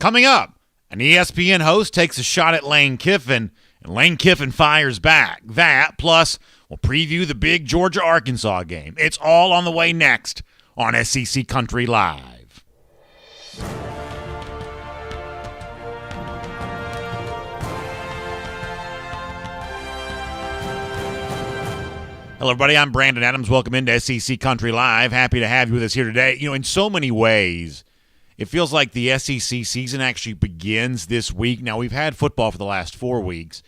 Coming up, an ESPN host takes a shot at Lane Kiffin, and Lane Kiffin fires back. That, plus we'll preview the big Georgia-Arkansas game. It's all on the way next on SEC Country Live. Hello, everybody. I'm Brandon Adams. Welcome into SEC Country Live. Happy to have you with us here today. You know, in so many ways, it feels like the SEC season actually begins this week. Now, we've had football for the last 4 weeks,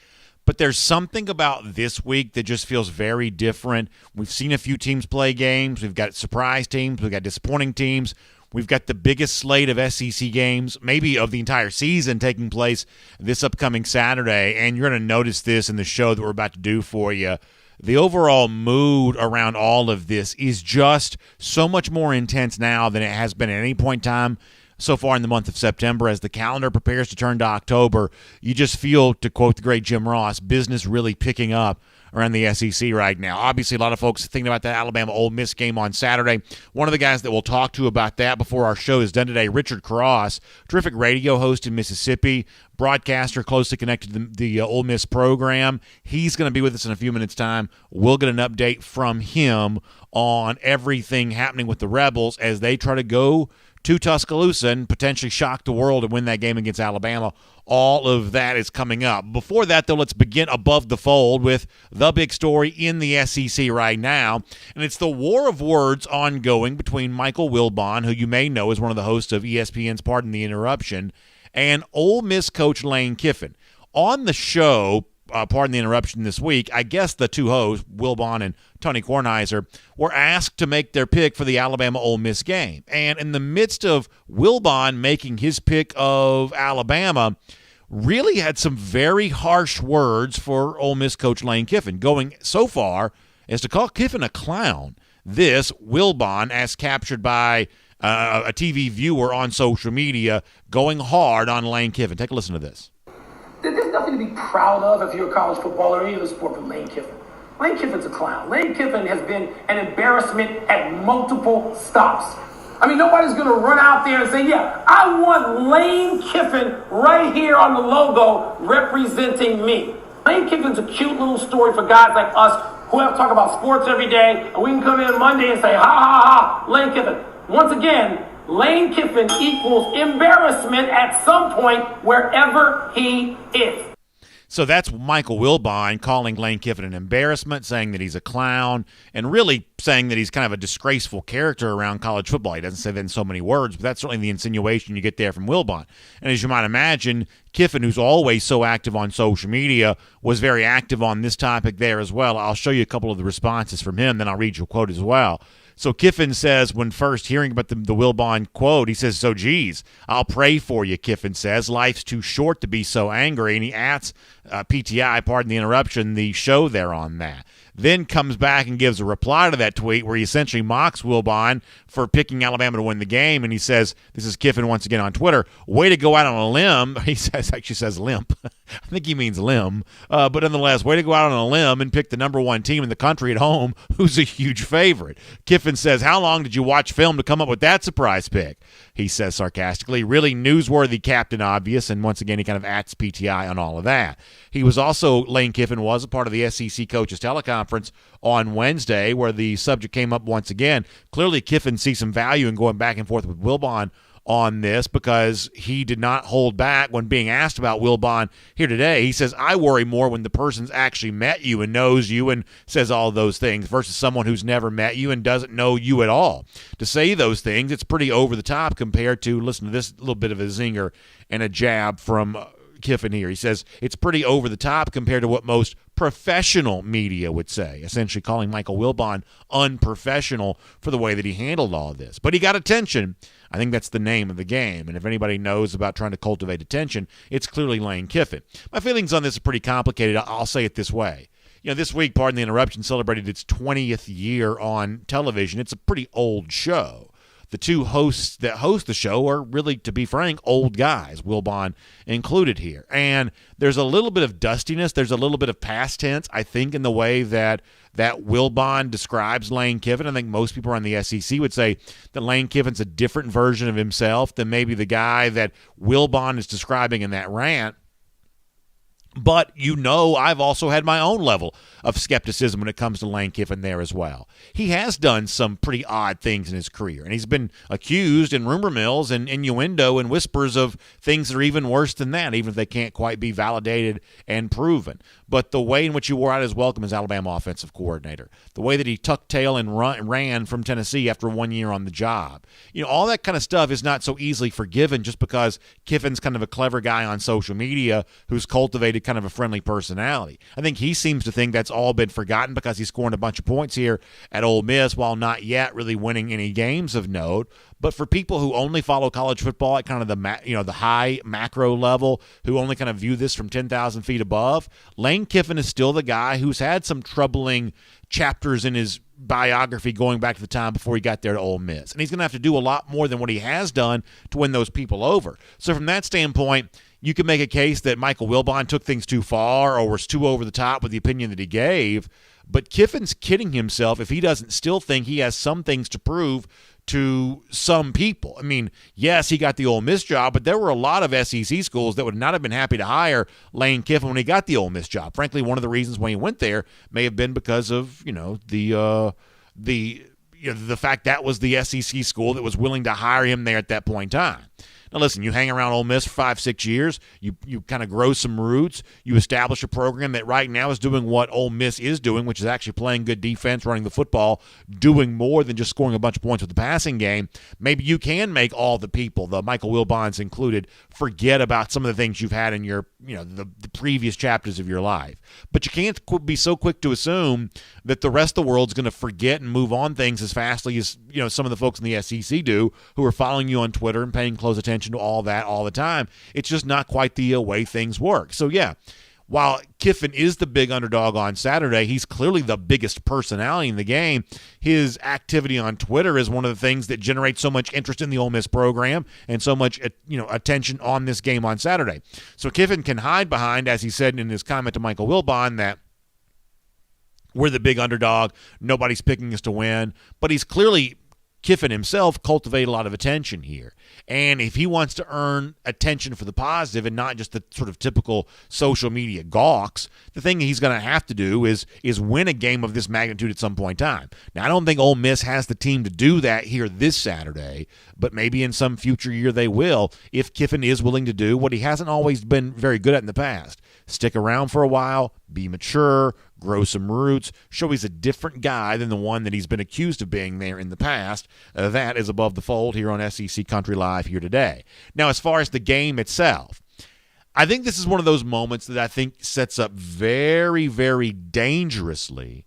but there's something about this week that just feels very different. We've seen a few teams play games. We've got surprise teams. We've got disappointing teams. We've got the biggest slate of SEC games, maybe of the entire season, taking place this upcoming Saturday, and you're going to notice this in the show that we're about to do for you. The overall mood around all of this is just so much more intense now than it has been at any point in time so far in the month of September. As the calendar prepares to turn to October, you just feel, to quote the great Jim Ross, business really picking up around the SEC right now. Obviously, a lot of folks thinking about that Alabama-Ole Miss game on Saturday. One of the guys that we'll talk to about that before our show is done today, Richard Cross, terrific radio host in Mississippi, broadcaster closely connected to the Ole Miss program. He's going to be with us in a few minutes' time. We'll get an update from him on everything happening with the Rebels as they try to go to Tuscaloosa and potentially shock the world and win that game against Alabama. All of that is coming up. Before that, though, let's begin above the fold with the big story in the SEC right now, and it's the war of words ongoing between Michael Wilbon, who you may know is one of the hosts of ESPN's Pardon the Interruption, and Ole Miss coach Lane Kiffin. On the show, Pardon the Interruption this week, I guess the two hosts, Wilbon and Tony Kornheiser, were asked to make their pick for the Alabama-Ole Miss game. And in the midst of Wilbon making his pick of Alabama, really had some very harsh words for Ole Miss coach Lane Kiffin, going so far as to call Kiffin a clown. This, Wilbon, as captured by a TV viewer on social media, going hard on Lane Kiffin. Take a listen to this. There's nothing to be proud of if you're a college footballer or any other sport with Lane Kiffin. Lane Kiffin's a clown. Lane Kiffin has been an embarrassment at multiple stops. I mean, nobody's going to run out there and say, yeah, I want Lane Kiffin right here on the logo representing me. Lane Kiffin's a cute little story for guys like us who have to talk about sports every day, and we can come in Monday and say, ha, ha, ha, Lane Kiffin. Once again, Lane Kiffin equals embarrassment at some point wherever he is. So that's Michael Wilbon calling Lane Kiffin an embarrassment, saying that he's a clown, and really saying that he's kind of a disgraceful character around college football. He doesn't say that in so many words, but that's certainly the insinuation you get there from Wilbon. And as you might imagine, Kiffin, who's always so active on social media, was very active on this topic there as well. I'll show you a couple of the responses from him, then I'll read you a quote as well. So Kiffin says, when first hearing about the Wilbon quote, he says, so geez, I'll pray for you, Kiffin says. Life's too short to be so angry. And he adds PTI, pardon the interruption, the show there on that. Then comes back and gives a reply to that tweet where he essentially mocks Wilbon for picking Alabama to win the game. And he says, this is Kiffin once again on Twitter, way to go out on a limb. He actually says limp. I think he means limb. But nonetheless, way to go out on a limb and pick the number one team in the country at home, who's a huge favorite. Kiffin says, how long did you watch film to come up with that surprise pick? He says sarcastically, really newsworthy, Captain Obvious. And once again, he kind of adds PTI on all of that. He was also, Lane Kiffin was a part of the SEC coaches teleconference on Wednesday where the subject came up once again. Clearly, Kiffin sees some value in going back and forth with Wilbon on this because he did not hold back when being asked about Wilbon here today. He says, I worry more when the person's actually met you and knows you and says all those things versus someone who's never met you and doesn't know you at all. To say those things, it's pretty over the top compared to, listen to this little bit of a zinger and a jab from Kiffin here. He says it's pretty over the top compared to what most professional media would say, essentially calling Michael Wilbon unprofessional for the way that he handled all of this. But he got attention. I think that's the name of the game. And if anybody knows about trying to cultivate attention, it's clearly Lane Kiffin. My feelings on this are pretty complicated. I'll say it this way. You know, this week, Pardon the Interruption celebrated its 20th year on television. It's a pretty old show. the two hosts that host the show are really, to be frank, old guys, Wilbon included here. And there's a little bit of dustiness. There's a little bit of past tense, I think, in the way that Wilbon describes Lane Kiffin. I think most people around the SEC would say that Lane Kiffin's a different version of himself than maybe the guy that Wilbon is describing in that rant. But I've also had my own level of skepticism when it comes to Lane Kiffin there as well. He has done some pretty odd things in his career, and he's been accused in rumor mills and innuendo and whispers of things that are even worse than that, even if they can't quite be validated and proven. But the way in which he wore out his welcome as Alabama offensive coordinator, the way that he tucked tail and ran from Tennessee after 1 year on the job, all that kind of stuff is not so easily forgiven just because Kiffin's kind of a clever guy on social media who's cultivated kind of a friendly personality. I think he seems to think that's all been forgotten because he's scoring a bunch of points here at Ole Miss while not yet really winning any games of note. But for people who only follow college football at kind of the high macro level, who only kind of view this from 10,000 feet above, Lane Kiffin is still the guy who's had some troubling chapters in his biography going back to the time before he got there to Ole Miss. And he's going to have to do a lot more than what he has done to win those people over. So from that standpoint, you can make a case that Michael Wilbon took things too far or was too over the top with the opinion that he gave. But Kiffin's kidding himself if he doesn't still think he has some things to prove to some people. I mean, yes, he got the Ole Miss job, but there were a lot of SEC schools that would not have been happy to hire Lane Kiffin when he got the Ole Miss job. Frankly, one of the reasons when he went there may have been because of, the fact that was the SEC school that was willing to hire him there at that point in time. Now, listen, you hang around Ole Miss for 5-6 years, you kind of grow some roots, you establish a program that right now is doing what Ole Miss is doing, which is actually playing good defense, running the football, doing more than just scoring a bunch of points with the passing game. Maybe you can make all the people, the Michael Wilbons included, forget about some of the things you've had in your, the previous chapters of your life. But you can't be so quick to assume that the rest of the world's going to forget and move on things as fastly as, some of the folks in the SEC do who are following you on Twitter and paying close attention to all that all the time. It's just not quite the way things work. So, yeah, while Kiffin is the big underdog on Saturday, he's clearly the biggest personality in the game. His activity on Twitter is one of the things that generates so much interest in the Ole Miss program and so much attention on this game on Saturday. So Kiffin can hide behind, as he said in his comment to Michael Wilbon, that we're the big underdog, nobody's picking us to win, but he's clearly, Kiffin himself, cultivated a lot of attention here. And if he wants to earn attention for the positive and not just the sort of typical social media gawks, the thing he's going to have to do is win a game of this magnitude at some point in time. Now, I don't think Ole Miss has the team to do that here this Saturday, but maybe in some future year they will if Kiffin is willing to do what he hasn't always been very good at in the past. Stick around for a while, be mature, grow some roots, show he's a different guy than the one that he's been accused of being there in the past. That is Above the Fold here on SEC Country Live here today. Now, as far as the game itself, I think this is one of those moments that I think sets up very, very dangerously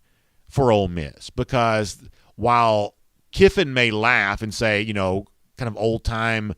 for Ole Miss, because while Kiffin may laugh and say, kind of old-time,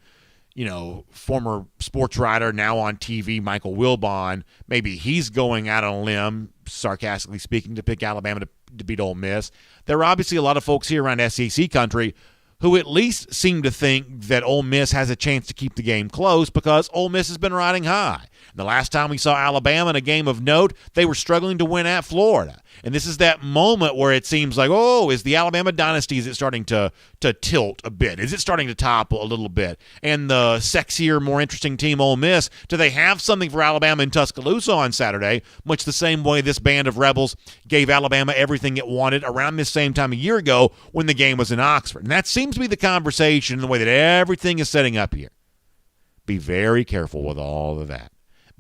former sports writer, now on TV, Michael Wilbon, maybe he's going out on a limb, sarcastically speaking, to pick Alabama to beat Ole Miss. There are obviously a lot of folks here around SEC country who at least seem to think that Ole Miss has a chance to keep the game close because Ole Miss has been riding high. The last time we saw Alabama in a game of note, they were struggling to win at Florida. And this is that moment where it seems like, is the Alabama dynasty, is it starting to tilt a bit? Is it starting to topple a little bit? And the sexier, more interesting team, Ole Miss, do they have something for Alabama in Tuscaloosa on Saturday, much the same way this band of rebels gave Alabama everything it wanted around this same time a year ago when the game was in Oxford? And that seems to be the conversation in the way that everything is setting up here. Be very careful with all of that.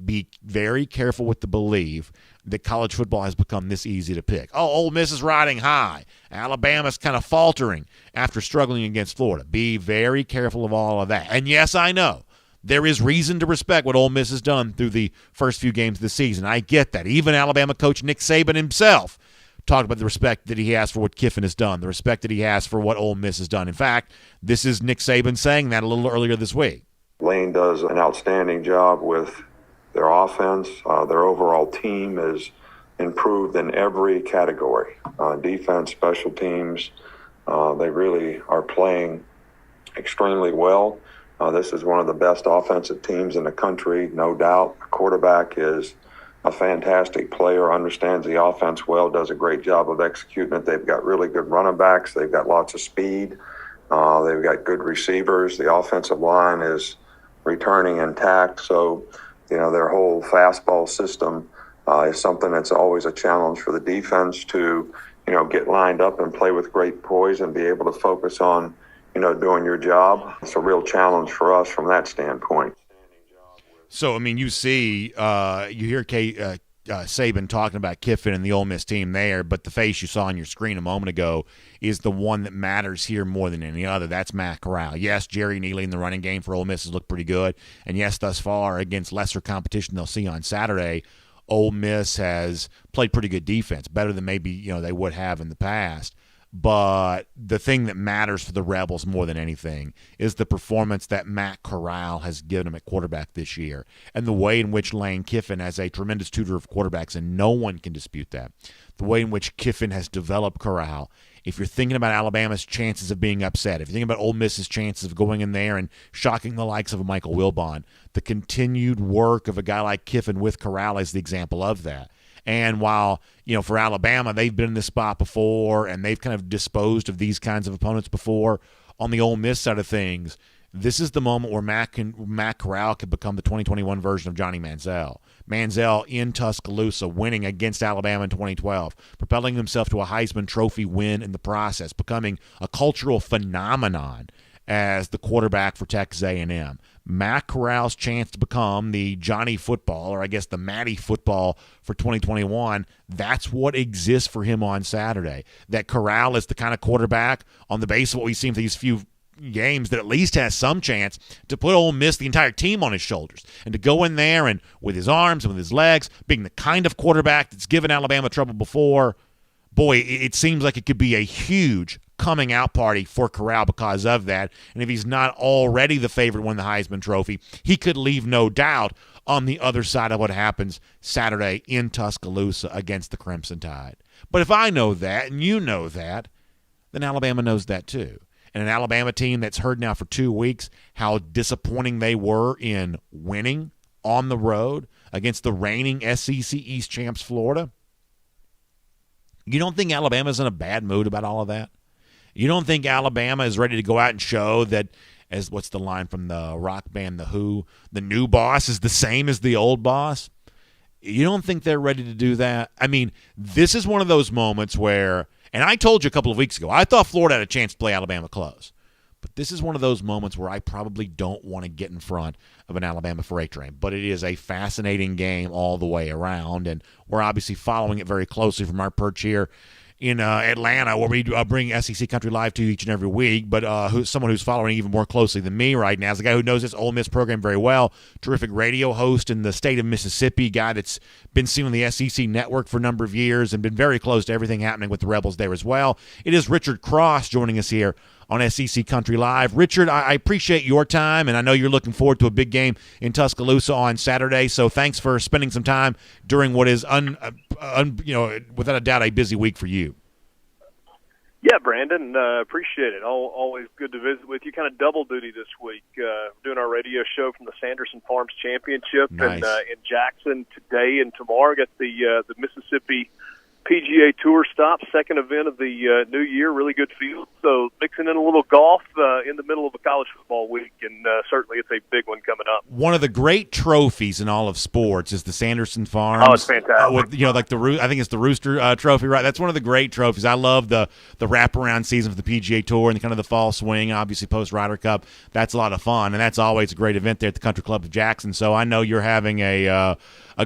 Be very careful with the belief that college football has become this easy to pick. Ole Miss is riding high. Alabama's kind of faltering after struggling against Florida. Be very careful of all of that. And yes, I know there is reason to respect what Ole Miss has done through the first few games of the season. I get that. Even Alabama coach Nick Saban himself talked about the respect that he has for what Kiffin has done, the respect that he has for what Ole Miss has done. In fact, this is Nick Saban saying that a little earlier this week. Lane does an outstanding job with their offense. Their overall team is improved in every category. Defense, special teams, they really are playing extremely well. This is one of the best offensive teams in the country, no doubt. The quarterback is a fantastic player, understands the offense well, does a great job of executing it. They've got really good running backs. They've got lots of speed. They've got good receivers. The offensive line is returning intact. So, their whole fastball system is something that's always a challenge for the defense to, get lined up and play with great poise and be able to focus on, doing your job. It's a real challenge for us from that standpoint. So, you see, you hear Saban talking about Kiffin and the Ole Miss team there, but the face you saw on your screen a moment ago is the one that matters here more than any other. That's Matt Corral. Yes, Jerry Neely in the running game for Ole Miss has looked pretty good, and yes, thus far against lesser competition they'll see on Saturday, Ole Miss has played pretty good defense, better than maybe they would have in the past. But the thing that matters for the Rebels more than anything is the performance that Matt Corral has given them at quarterback this year and the way in which Lane Kiffin has a tremendous tutor of quarterbacks, and no one can dispute that. The way in which Kiffin has developed Corral. If you're thinking about Alabama's chances of being upset, if you're thinking about Ole Miss's chances of going in there and shocking the likes of a Michael Wilbon, the continued work of a guy like Kiffin with Corral is the example of that. And while, for Alabama, they've been in this spot before and they've kind of disposed of these kinds of opponents before, on the Ole Miss side of things, this is the moment where Matt Corral could become the 2021 version of Johnny Manziel. Manziel in Tuscaloosa winning against Alabama in 2012, propelling himself to a Heisman Trophy win in the process, becoming a cultural phenomenon as the quarterback for Texas A&M. Matt Corral's chance to become the Johnny football, or I guess the Matty football for 2021, that's what exists for him on Saturday. That Corral is the kind of quarterback, on the basis of what we've seen for these few games, that at least has some chance to put Ole Miss, the entire team, on his shoulders and to go in there and with his arms and with his legs, being the kind of quarterback that's given Alabama trouble before. Boy, it seems like it could be a huge coming out party for Corral because of that. And if he's not already the favorite to win the Heisman Trophy, he could leave no doubt on the other side of what happens Saturday in Tuscaloosa against the Crimson Tide. But if I know that and you know that, then Alabama knows that too. And an Alabama team that's heard now for 2 weeks how disappointing they were in winning on the road against the reigning SEC East champs Florida. You don't think Alabama's in a bad mood about all of that? You don't think Alabama is ready to go out and show that, as what's the line from the rock band The Who, the new boss is the same as the old boss? You don't think they're ready to do that? This is one of those moments where, and I told you a couple of weeks ago, I thought Florida had a chance to play Alabama close. But this is one of those moments where I probably don't want to get in front of an Alabama freight train. But it is a fascinating game all the way around, and we're obviously following it very closely from our perch here in Atlanta, where we bring SEC Country Live to you each and every week. But someone who's following even more closely than me right now is a guy who knows this Ole Miss program very well, terrific radio host in the state of Mississippi, guy that's been seen on the SEC network for a number of years and been very close to everything happening with the Rebels there as well. It is Richard Cross joining us here on SEC Country Live. Richard, I appreciate your time, and I know you're looking forward to a big game in Tuscaloosa on Saturday, so thanks for spending some time during what is, without a doubt, a busy week for you. Yeah, Brandon, appreciate it. Always good to visit with you. Kind of double duty this week, doing our radio show from the Sanderson Farms Championship nice. in Jackson today and tomorrow. Got the Mississippi PGA Tour stop, second event of the new year, really good field. So mixing in a little golf in the middle of a college football week, and certainly it's a big one coming up. One of the great trophies in all of sports is the Sanderson Farms. Oh, it's fantastic. With I think it's the Rooster Trophy, right? That's one of the great trophies. I love the wraparound season for the PGA Tour and kind of the fall swing, obviously post Ryder Cup. That's a lot of fun, and that's always a great event there at the Country Club of Jackson. So I know you're having a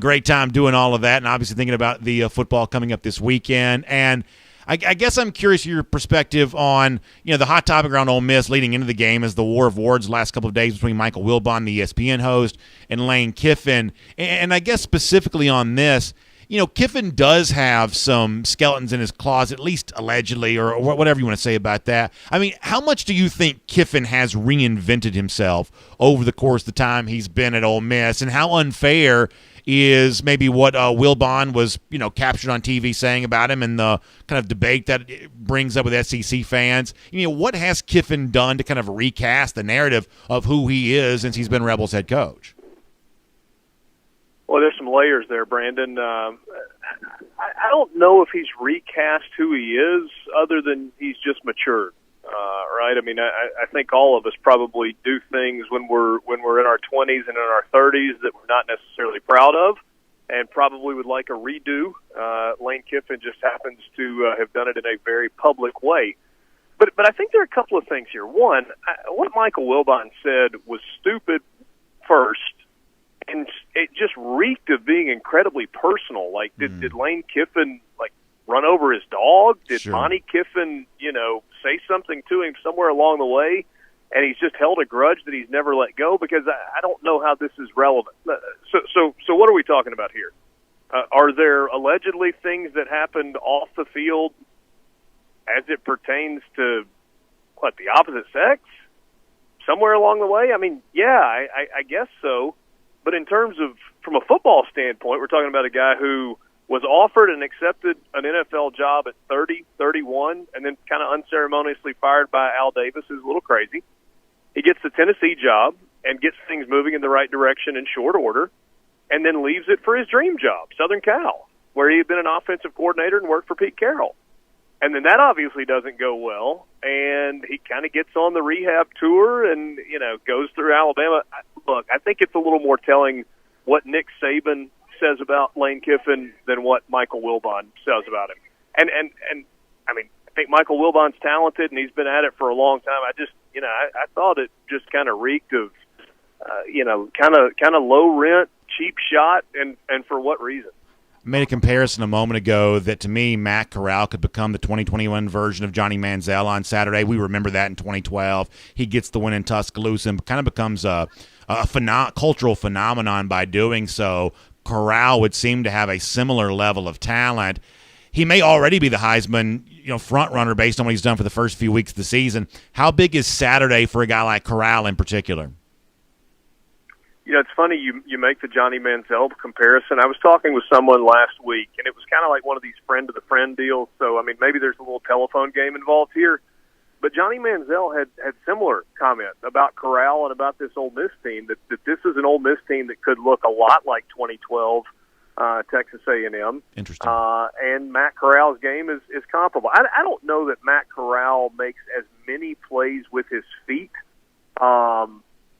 great time doing all of that, and obviously thinking about the football coming up this weekend. And I guess I'm curious your perspective on, the hot topic around Ole Miss leading into the game is the war of words the last couple of days between Michael Wilbon, the ESPN host, and Lane Kiffin. And I guess specifically on this, Kiffin does have some skeletons in his closet, at least allegedly, or whatever you want to say about that. I mean, how much do you think Kiffin has reinvented himself over the course of the time he's been at Ole Miss, and how unfair is maybe what Wilbon was, captured on TV saying about him, and the kind of debate that it brings up with SEC fans? What has Kiffin done to kind of recast the narrative of who he is since he's been Rebels head coach? Well, there's some layers there, Brandon. I don't know if he's recast who he is, other than he's just matured. Right? I mean, I think all of us probably do things when we're in our 20s and in our 30s that we're not necessarily proud of, and probably would like a redo. Lane Kiffin just happens to have done it in a very public way. But I think there are a couple of things here. One, what Michael Wilbon said was stupid first, and it just reeked of being incredibly personal. Like, did Lane Kiffin, run over his dog? Did Monty Kiffin, say something to him somewhere along the way, and he's just held a grudge that he's never let go? Because I don't know how this is relevant. So what are we talking about here? Are there allegedly things that happened off the field as it pertains to, the opposite sex? Somewhere along the way? I mean, yeah, I guess so. But in terms of, from a football standpoint, we're talking about a guy who was offered and accepted an NFL job at 30, 31, and then kind of unceremoniously fired by Al Davis, who's a little crazy. He gets the Tennessee job and gets things moving in the right direction in short order, and then leaves it for his dream job, Southern Cal, where he had been an offensive coordinator and worked for Pete Carroll. And then that obviously doesn't go well, and he kind of gets on the rehab tour and, goes through Alabama. Look, I think it's a little more telling what Nick Saban says about Lane Kiffin than what Michael Wilbon says about him. And I mean, I think Michael Wilbon's talented, and he's been at it for a long time. I just, I thought it just kind of reeked of, kind of low rent, cheap shot, and for what reason? I made a comparison a moment ago that, to me, Matt Corral could become the 2021 version of Johnny Manziel on Saturday. We remember that in 2012. He gets the win in Tuscaloosa and kind of becomes a cultural phenomenon by doing so. Corral would seem to have a similar level of talent. He may already be the Heisman, front runner based on what he's done for the first few weeks of the season. How big is Saturday for a guy like Corral in particular? It's funny you make the Johnny Manziel comparison. I was talking with someone last week, and it was kind of like one of these friend-to-the-friend deals. So, I mean, maybe there's a little telephone game involved here. But Johnny Manziel had similar comments about Corral and about this Ole Miss team, that this is an Ole Miss team that could look a lot like 2012 Texas A&M. Interesting. And Matt Corral's game is comparable. I don't know that Matt Corral makes as many plays with his feet.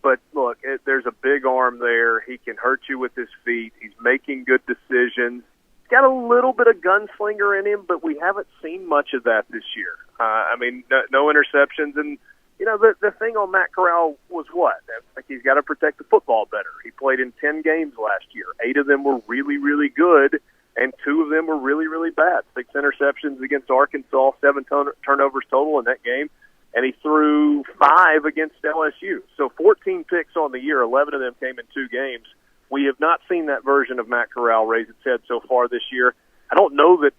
But look, there's a big arm there. He can hurt you with his feet. He's making good decisions. He's got a little bit of gunslinger in him, but we haven't seen much of that this year. I mean, no interceptions. And, the thing on Matt Corral was what? Like, he's got to protect the football better. He played in 10 games last year. 8 of them were really, really good, and 2 of them were really, really bad. 6 interceptions against Arkansas, 7 turnovers total in that game. And he threw 5 against LSU. So 14 picks on the year, 11 of them came in 2 games. We have not seen that version of Matt Corral raise its head so far this year. I don't know that,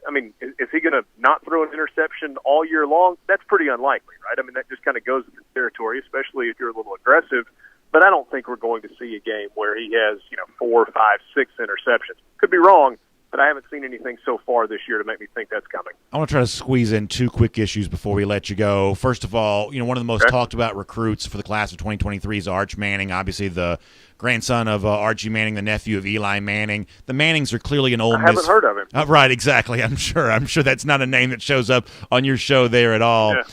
is he going to not throw an interception all year long? That's pretty unlikely, right? I mean, that just kind of goes with the territory, especially if you're a little aggressive. But I don't think we're going to see a game where he has, 4, 5, 6 interceptions. Could be wrong, but I haven't seen anything so far this year to make me think that's coming. I want to try to squeeze in 2 quick issues before we let you go. First of all, one of the most talked about recruits for the class of 2023 is Arch Manning, obviously the grandson of Archie Manning, the nephew of Eli Manning. The Mannings are clearly an Ole Miss. I haven't heard of him. Right, exactly. I'm sure that's not a name that shows up on your show there at all. Yeah.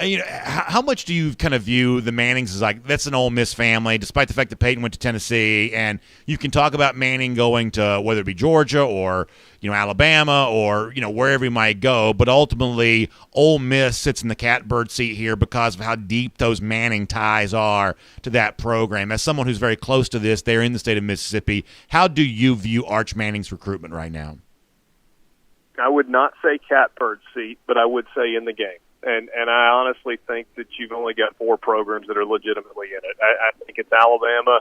How much do you kind of view the Mannings as like, that's an Ole Miss family, despite the fact that Peyton went to Tennessee, and you can talk about Manning going to whether it be Georgia or Alabama or wherever he might go, but ultimately Ole Miss sits in the catbird seat here because of how deep those Manning ties are to that program. As someone who's very close to this, they're in the state of Mississippi. How do you view Arch Manning's recruitment right now? I would not say catbird seat, but I would say in the game. And I honestly think that you've only got 4 programs that are legitimately in it. I think it's Alabama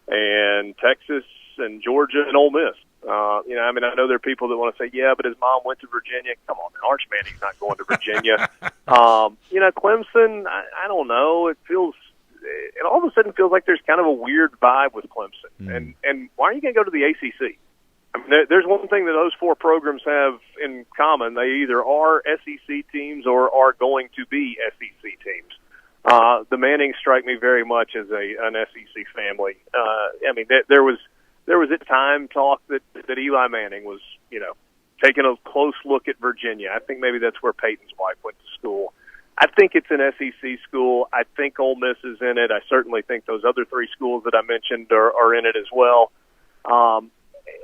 and Texas and Georgia and Ole Miss. I mean, I know there are people that want to say, yeah, but his mom went to Virginia. Come on, man. Arch Manning's not going to Virginia. Clemson, I don't know. It all of a sudden feels like there's kind of a weird vibe with Clemson. And why are you going to go to the ACC? I mean, there's one thing that those four programs have in common. They either are SEC teams or are going to be SEC teams. The Mannings strike me very much as an SEC family. There was at time talk that Eli Manning was, taking a close look at Virginia. I think maybe that's where Peyton's wife went to school. I think it's an SEC school. I think Ole Miss is in it. I certainly think those other three schools that I mentioned are in it as well.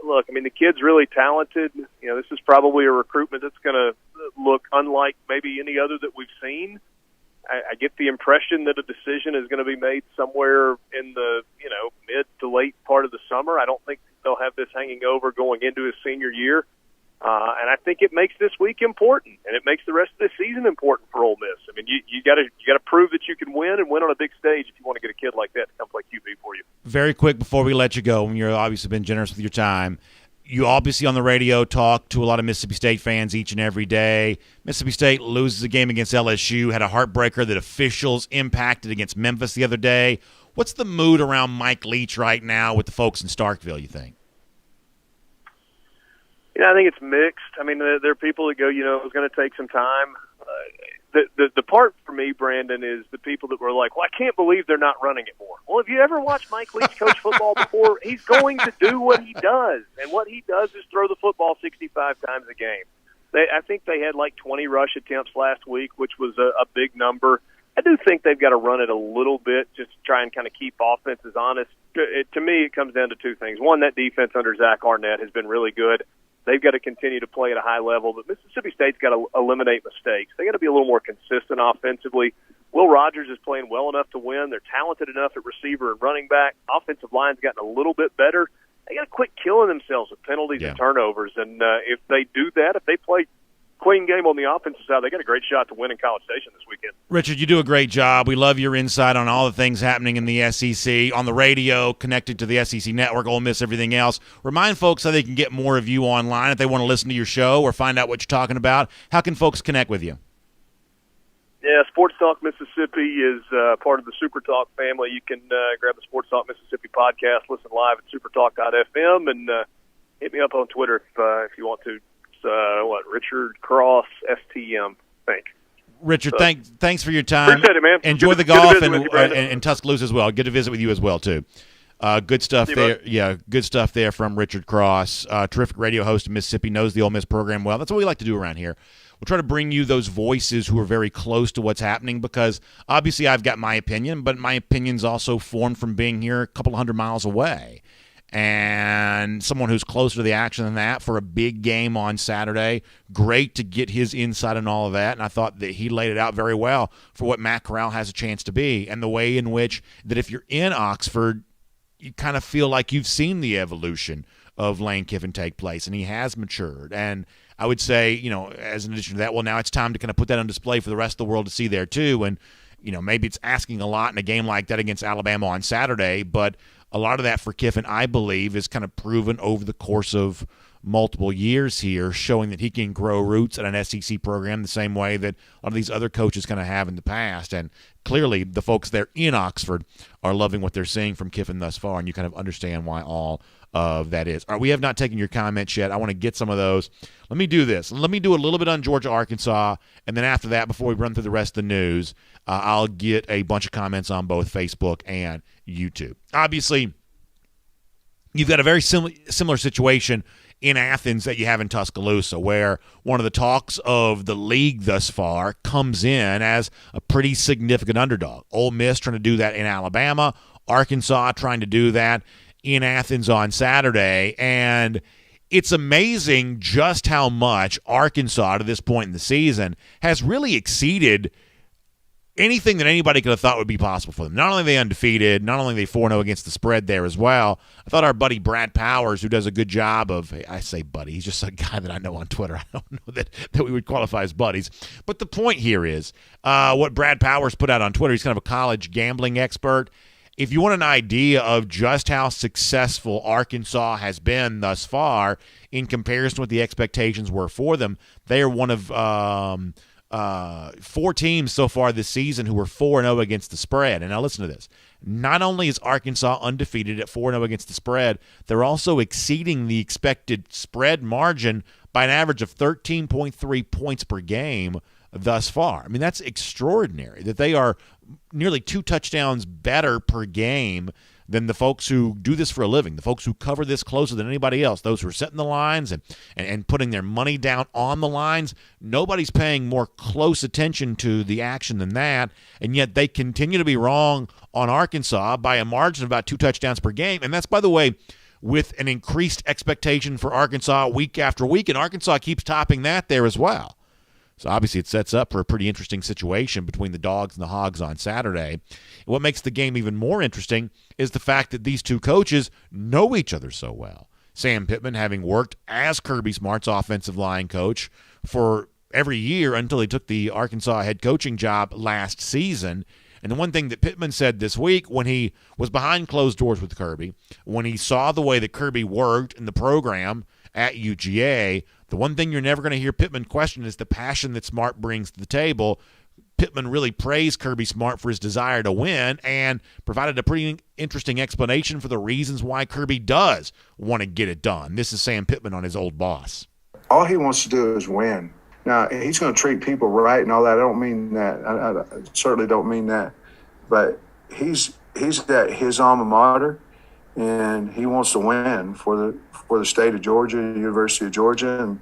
Look, I mean, the kid's really talented. This is probably a recruitment that's going to look unlike maybe any other that we've seen. I get the impression that a decision is going to be made somewhere in the mid to late part of the summer. I don't think they'll have this hanging over going into his senior year, and I think it makes this week important, and it makes the rest of the season important for Ole Miss. I mean, you got to prove that you can win and win on a big stage if you want to get a kid like that to come play QB for you. Very quick before we let you go, and you've obviously been generous with your time. You obviously on the radio talk to a lot of Mississippi State fans each and every day. Mississippi State loses a game against LSU, had a heartbreaker that officials impacted against Memphis the other day. What's the mood around Mike Leach right now with the folks in Starkville, you think? I think it's mixed. I mean, there are people that go, it's going to take some time. The part for me, Brandon, is the people that were like, well, I can't believe they're not running it more. Well, if you ever watched Mike Leach coach football before, he's going to do what he does. And what he does is throw the football 65 times a game. I think they had like 20 rush attempts last week, which was a big number. I do think they've got to run it a little bit just to try and kind of keep offenses honest. To me, it comes down to two things. One, that defense under Zach Arnett has been really good. They've got to continue to play at a high level, but Mississippi State's got to eliminate mistakes. They got to be a little more consistent offensively. Will Rogers is playing well enough to win. They're talented enough at receiver and running back. Offensive line's gotten a little bit better. They got to quit killing themselves with penalties and turnovers. And if they do that, if they play clean game on the offensive side, they got a great shot to win in College Station this weekend. Richard, you do a great job. We love your insight on all the things happening in the SEC, on the radio, connected to the SEC network, Ole Miss, everything else. Remind folks how they can get more of you online if they want to listen to your show or find out what you're talking about. How can folks connect with you? Yeah, Sports Talk Mississippi is part of the Super Talk family. You can grab the Sports Talk Mississippi podcast, listen live at supertalk.fm, and hit me up on Twitter if you want to. Richard Cross STM, I think. Richard, thanks for your time. Appreciate it, man. Enjoy the golf and Tuscaloosa as well. Good to visit with you as well, too. Good stuff there. Bud. Yeah, good stuff there from Richard Cross. Terrific radio host in Mississippi, knows the Ole Miss program well. That's what we like to do around here. We'll try to bring you those voices who are very close to what's happening because obviously I've got my opinion, but my opinion's also formed from being here a couple 100 miles away. And someone who's closer to the action than that for a big game on Saturday. Great to get his insight on all of that, and I thought that he laid it out very well for what Matt Corral has a chance to be and the way in which that if you're in Oxford, you kind of feel like you've seen the evolution of Lane Kiffin take place, and he has matured. And I would say, as an addition to that, well, now it's time to kind of put that on display for the rest of the world to see there too. And, maybe it's asking a lot in a game like that against Alabama on Saturday, but a lot of that for Kiffin, I believe, is kind of proven over the course of multiple years here, showing that he can grow roots at an SEC program the same way that a lot of these other coaches kind of have in the past. And clearly the folks there in Oxford are loving what they're seeing from Kiffin thus far, and you kind of understand why all of that is. All right, we have not taken your comments yet. I want to get some of those. Let me do this. Let me do a little bit on Georgia, Arkansas, and then after that, before we run through the rest of the news, I'll get a bunch of comments on both Facebook and YouTube. Obviously, you've got a very similar situation in Athens that you have in Tuscaloosa, where one of the talks of the league thus far comes in as a pretty significant underdog. Ole Miss trying to do that in Alabama, Arkansas trying to do that in Athens on Saturday, and it's amazing just how much Arkansas to this point in the season has really exceeded anything that anybody could have thought would be possible for them. Not only are they undefeated, not only are they 4-0 against the spread there as well. I thought our buddy Brad Powers, who does a good job of, I say buddy, he's just a guy that I know on Twitter. I don't know that we would qualify as buddies. But the point here is what Brad Powers put out on Twitter, he's kind of a college gambling expert. if you want an idea of just how successful Arkansas has been thus far in comparison to what the expectations were for them, they are one of 4 teams so far this season who were 4-0 against the spread. And now listen to this. Not only is Arkansas undefeated at 4-0 against the spread, they're also exceeding the expected spread margin by an average of 13.3 points per game thus far. I mean, that's extraordinary that they are nearly 2 touchdowns better per game than the folks who do this for a living, the folks who cover this closer than anybody else, those who are setting the lines and putting their money down on the lines. Nobody's paying more close attention to the action than that, and yet they continue to be wrong on Arkansas by a margin of about 2 touchdowns per game. And that's, by the way, with an increased expectation for Arkansas week after week, and Arkansas keeps topping that there as well. So obviously it sets up for a pretty interesting situation between the Dogs and the Hogs on Saturday. And what makes the game even more interesting is the fact that these two coaches know each other so well. Sam Pittman having worked as Kirby Smart's offensive line coach for every year until he took the Arkansas head coaching job last season. And the one thing that Pittman said this week when he was behind closed doors with Kirby, when he saw the way that Kirby worked in the program at UGA, the one thing you're never going to hear Pittman question is the passion that Smart brings to the table. Pittman really praised Kirby Smart for his desire to win and provided a pretty interesting explanation for the reasons why Kirby does want to get it done. This is Sam Pittman on his old boss. All he wants to do is win. Now, he's going to treat people right and all that. I don't mean that. I certainly don't mean that. But he's at his alma mater, and he wants to win for the state of Georgia, the University of Georgia. And,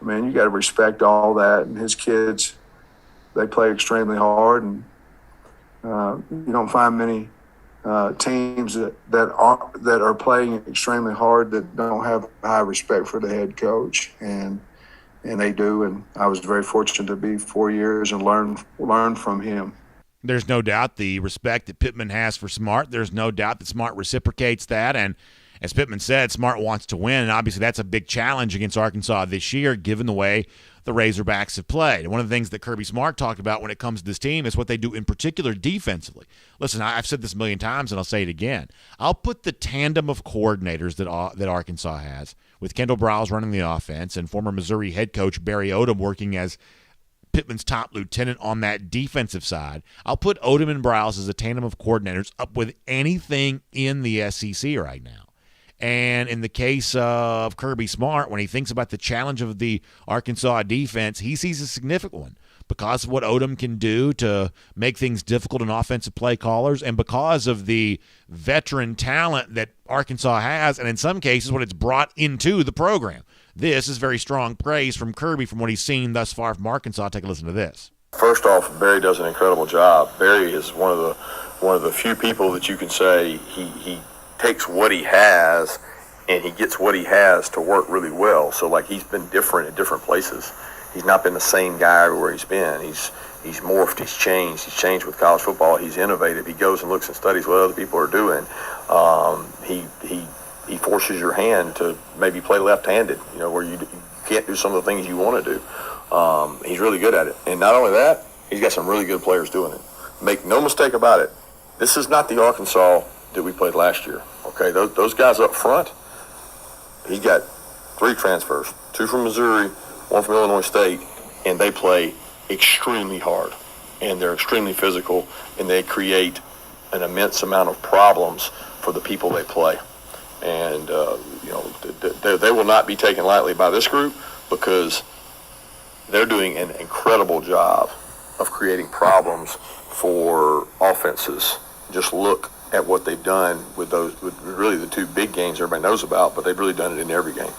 man, you got to respect all that. And his kids, they play extremely hard. And you don't find many teams that are playing extremely hard that don't have high respect for the head coach. And they do. And I was very fortunate to be 4 years and learn from him. There's no doubt the respect that Pittman has for Smart. There's no doubt that Smart reciprocates that. And as Pittman said, Smart wants to win. And obviously that's a big challenge against Arkansas this year, given the way the Razorbacks have played. And one of the things that Kirby Smart talked about when it comes to this team is what they do in particular defensively. Listen, I've said this a million times, and I'll say it again. I'll put the tandem of coordinators that Arkansas has, with Kendall Briles running the offense and former Missouri head coach Barry Odom working as Pittman's top lieutenant on that defensive side. I'll put Odom and Briles as a tandem of coordinators up with anything in the SEC right now. And in the case of Kirby Smart, when he thinks about the challenge of the Arkansas defense, he sees a significant one because of what Odom can do to make things difficult in offensive play callers and because of the veteran talent that Arkansas has and in some cases what it's brought into the program. This is very strong praise from Kirby from what he's seen thus far from Arkansas. Take a listen to this. First off, Barry does an incredible job. Barry is one of the few people that you can say he takes what he has and he gets what he has to work really well. So like he's been different at different places. He's not been the same guy everywhere he's been. He's morphed, he's changed. He's changed with college football. He's innovative. He goes and looks and studies what other people are doing. He forces your hand to maybe play left-handed, where you can't do some of the things you want to do. He's really good at it. And not only that, he's got some really good players doing it. Make no mistake about it. This is not the Arkansas that we played last year. Okay, those guys up front, he's got 3 transfers, 2 from Missouri, 1 from Illinois State, and they play extremely hard. And they're extremely physical, and they create an immense amount of problems for the people they play. And, they will not be taken lightly by this group because they're doing an incredible job of creating problems for offenses. Just look at what they've done with really the 2 big games everybody knows about, but they've really done it in every game.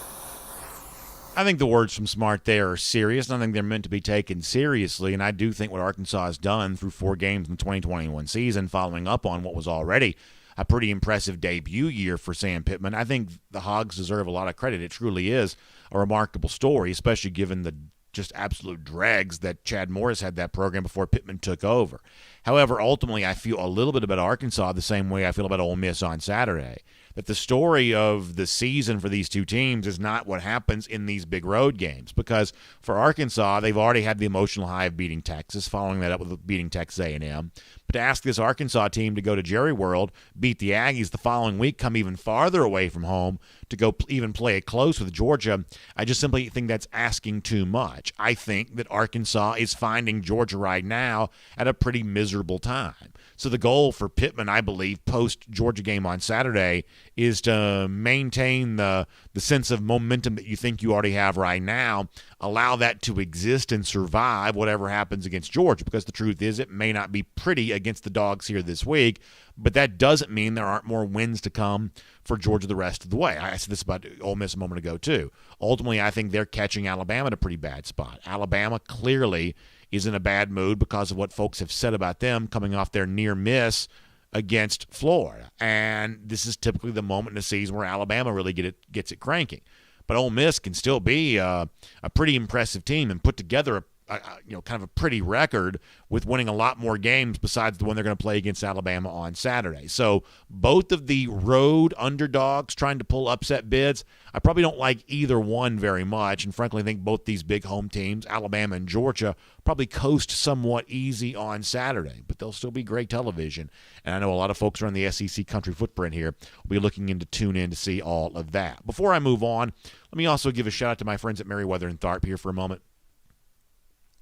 I think the words from Smart there are serious, and I think they're meant to be taken seriously, and I do think what Arkansas has done through 4 games in the 2021 season, following up on what was already a pretty impressive debut year for Sam Pittman. I think the Hogs deserve a lot of credit. It truly is a remarkable story, especially given the just absolute dregs that Chad Morris had that program before Pittman took over. However, ultimately, I feel a little bit about Arkansas the same way I feel about Ole Miss on Saturday. that the story of the season for these two teams is not what happens in these big road games. Because for Arkansas, they've already had the emotional high of beating Texas, following that up with beating Texas A&M. But to ask this Arkansas team to go to Jerry World, beat the Aggies the following week, come even farther away from home to go even play it close with Georgia, I just simply think that's asking too much. I think that Arkansas is finding Georgia right now at a pretty miserable time. So the goal for Pittman, I believe, post-Georgia game on Saturday is to maintain the sense of momentum that you think you already have right now, allow that to exist and survive whatever happens against Georgia, because the truth is it may not be pretty against the Dogs here this week, but that doesn't mean there aren't more wins to come for Georgia the rest of the way. I said this about Ole Miss a moment ago, too. Ultimately, I think they're catching Alabama at a pretty bad spot. Alabama clearly is in a bad mood because of what folks have said about them coming off their near miss against Florida. And this is typically the moment in the season where Alabama really gets it cranking. But Ole Miss can still be a pretty impressive team and put together kind of a pretty record with winning a lot more games besides the one they're going to play against Alabama on Saturday. So both of the road underdogs trying to pull upset bids, I probably don't like either one very much, and frankly I think both these big home teams, Alabama and Georgia, probably coast somewhat easy on Saturday, but they'll still be great television. And I know a lot of folks around the SEC country footprint here will be looking in to tune in to see all of that. Before I move on, let me also give a shout out to my friends at Meriwether and Tharp here for a moment.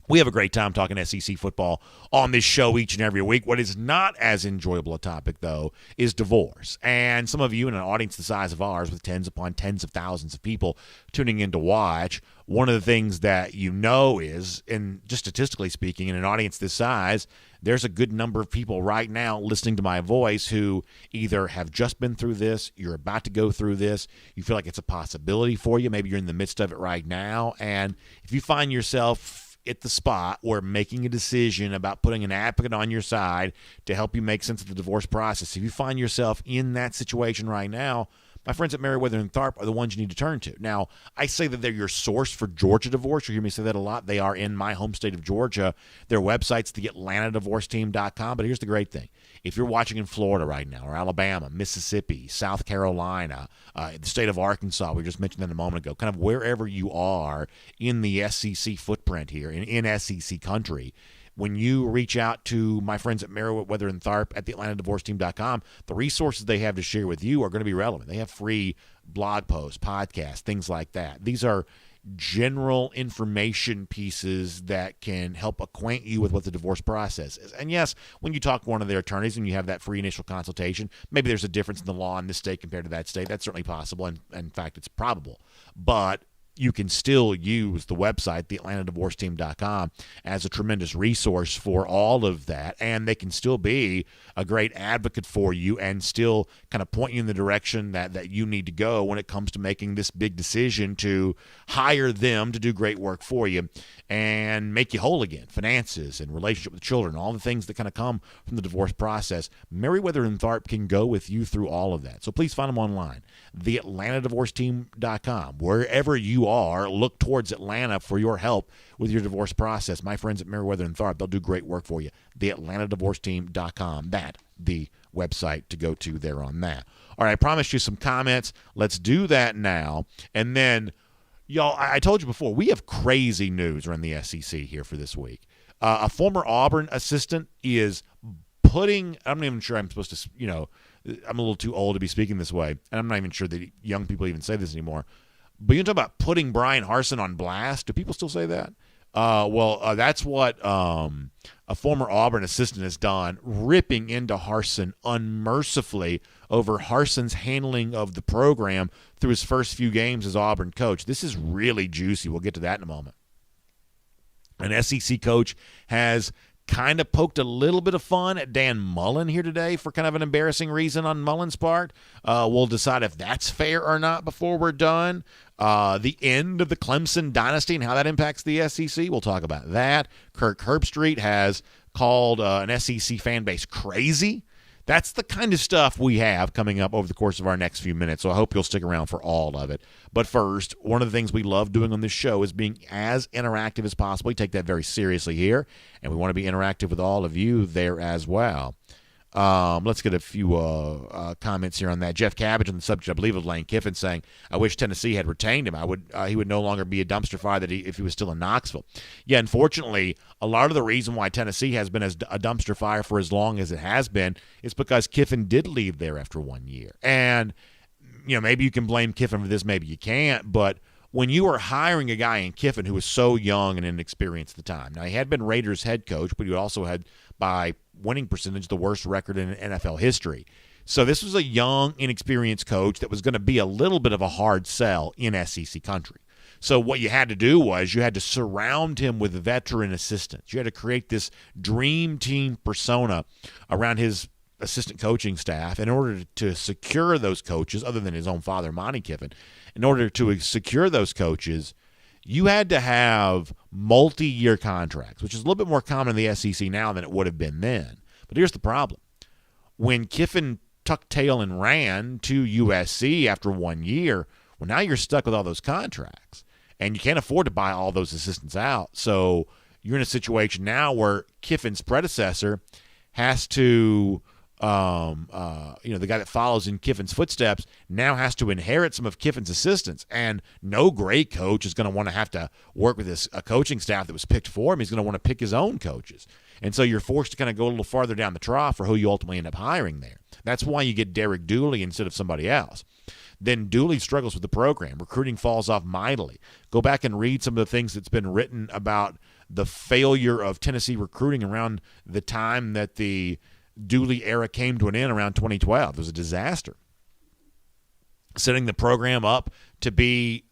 We have a great time talking SEC football on this show each and every week. What is not as enjoyable a topic, though, is divorce. And some of you in an audience the size of ours, with tens upon tens of thousands of people tuning in to watch, one of the things that you know is, and just statistically speaking, in an audience this size, there's a good number of people right now listening to my voice who either have just been through this, you're about to go through this, you feel like it's a possibility for you, maybe you're in the midst of it right now, and if you find yourself at the spot where making a decision about putting an advocate on your side to help you make sense of the divorce process, if you find yourself in that situation right now, my friends at Meriwether and Tharp are the ones you need to turn to. Now, I say that they're your source for Georgia divorce. You hear me say that a lot. They are in my home state of Georgia. Their website's theatlantadivorceteam.com. But here's the great thing. If you're watching in Florida right now, or Alabama, Mississippi, South Carolina, the state of Arkansas, we just mentioned that a moment ago, kind of wherever you are in the SEC footprint here, in SEC country, when you reach out to my friends at Meriwether and Tharp at theatlantadivorceteam.com, the resources they have to share with you are going to be relevant. They have free blog posts, podcasts, things like that. These are general information pieces that can help acquaint you with what the divorce process is. And yes, when you talk to one of their attorneys and you have that free initial consultation, maybe there's a difference in the law in this state compared to that state. That's certainly possible, and in fact, it's probable. But you can still use the website, theatlantadivorceteam.com, as a tremendous resource for all of that, and they can still be a great advocate for you and still kind of point you in the direction that you need to go when it comes to making this big decision to hire them to do great work for you and make you whole again, finances and relationship with children, all the things that kind of come from the divorce process. Meriwether and Tharp can go with you through all of that. So please find them online, theatlantadivorceteam.com. Wherever you are, look towards Atlanta for your help with your divorce process. My friends at Meriwether and Tharp, they'll do great work for you. theatlantadivorceteam.com. That, the website to go to there on that. All right, I promised you some comments. Let's do that now. And then, y'all, I told you before, we have crazy news around the SEC here for this week. A former Auburn assistant is putting, I'm not even sure I'm supposed to, I'm a little too old to be speaking this way, and I'm not even sure that young people even say this anymore. But you talk about putting Brian Harsin on blast. Do people still say that? That's what a former Auburn assistant has done, ripping into Harsin unmercifully over Harsin's handling of the program through his first few games as Auburn coach. This is really juicy. We'll get to that in a moment. An SEC coach has kind of poked a little bit of fun at Dan Mullen here today for kind of an embarrassing reason on Mullen's part. We'll decide if that's fair or not before we're done. The end of the Clemson dynasty and how that impacts the SEC. We'll talk about that. KIRK HERBSTREIT has called an SEC fan base crazy. That's the kind of stuff we have coming up over the course of our next few minutes, so I hope you'll stick around for all of it. But first, one of the things we love doing on this show is being as interactive as possible. We take that very seriously here, and we want to be interactive with all of you there as well. Let's get a few comments here on that. Jeff Cabbage on the subject, I believe, of Lane Kiffin, saying, "I wish Tennessee had retained him. He would no longer be a dumpster fire if he was still in Knoxville." Yeah, unfortunately, a lot of the reason why Tennessee has been as a dumpster fire for as long as it has been is because Kiffin did leave there after 1 year. And maybe you can blame Kiffin for this, maybe you can't, but when you are hiring a guy in Kiffin who was so young and inexperienced at the time, now he had been Raiders head coach, but he also had, by winning percentage, the worst record in NFL history. So this was a young, inexperienced coach that was going to be a little bit of a hard sell in SEC country. So what you had to do was you had to surround him with veteran assistants. You had to create this dream team persona around his assistant coaching staff in order to secure those coaches, other than his own father, Monty Kiffin. In order to secure those coaches, you had to have multi-year contracts, which is a little bit more common in the SEC now than it would have been then. But here's the problem. When Kiffin tucked tail and ran to USC after 1 year, well, now you're stuck with all those contracts, and you can't afford to buy all those assistants out. So you're in a situation now where Kiffin's predecessor has to the guy that follows in Kiffin's footsteps now has to inherit some of Kiffin's assistants, and no great coach is going to want to have to work with a coaching staff that was picked for him. He's going to want to pick his own coaches, and so you're forced to kind of go a little farther down the trough for who you ultimately end up hiring there. That's why you get Derek Dooley instead of somebody else. Then Dooley struggles with the program. Recruiting falls off mightily. Go back and read some of the things that's been written about the failure of Tennessee recruiting around the time that the Dooley era came to an end around 2012. It was a disaster. Setting the program up to be,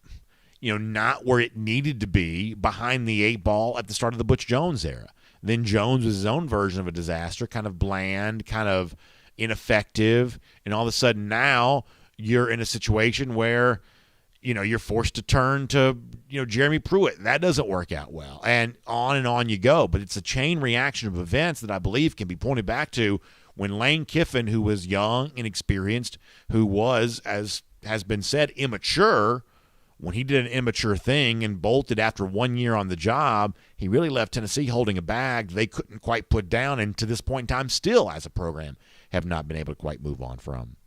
not where it needed to be, behind the eight ball at the start of the Butch Jones era. Then Jones was his own version of a disaster, kind of bland, kind of ineffective, and all of a sudden now you're in a situation where you're forced to turn to, Jeremy Pruitt. That doesn't work out well. And on you go. But it's a chain reaction of events that I believe can be pointed back to when Lane Kiffin, who was young, inexperienced, who was, as has been said, immature, when he did an immature thing and bolted after 1 year on the job, he really left Tennessee holding a bag they couldn't quite put down, and to this point in time still, as a program, have not been able to quite move on from.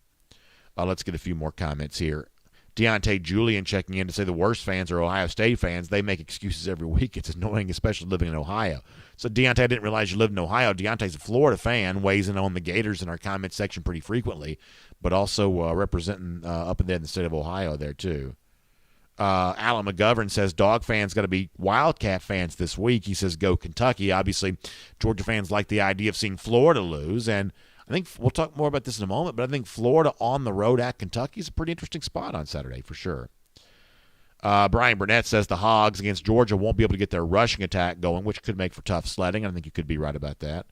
Let's get a few more comments here. Deontay Julian checking in to say the worst fans are Ohio State fans. They make excuses every week. It's annoying, especially living in Ohio. So Deontay, I didn't realize you lived in Ohio. Deontay's a Florida fan, weighs in on the Gators in our comment section pretty frequently, but also representing up and there in the state of Ohio there too. Alan McGovern says Dog fans got to be Wildcat fans this week. He says go Kentucky. Obviously, Georgia fans like the idea of seeing Florida lose, and I think we'll talk more about this in a moment, but I think Florida on the road at Kentucky is a pretty interesting spot on Saturday for sure. Brian Burnett says the Hogs against Georgia won't be able to get their rushing attack going, which could make for tough sledding. I think you could be right about that.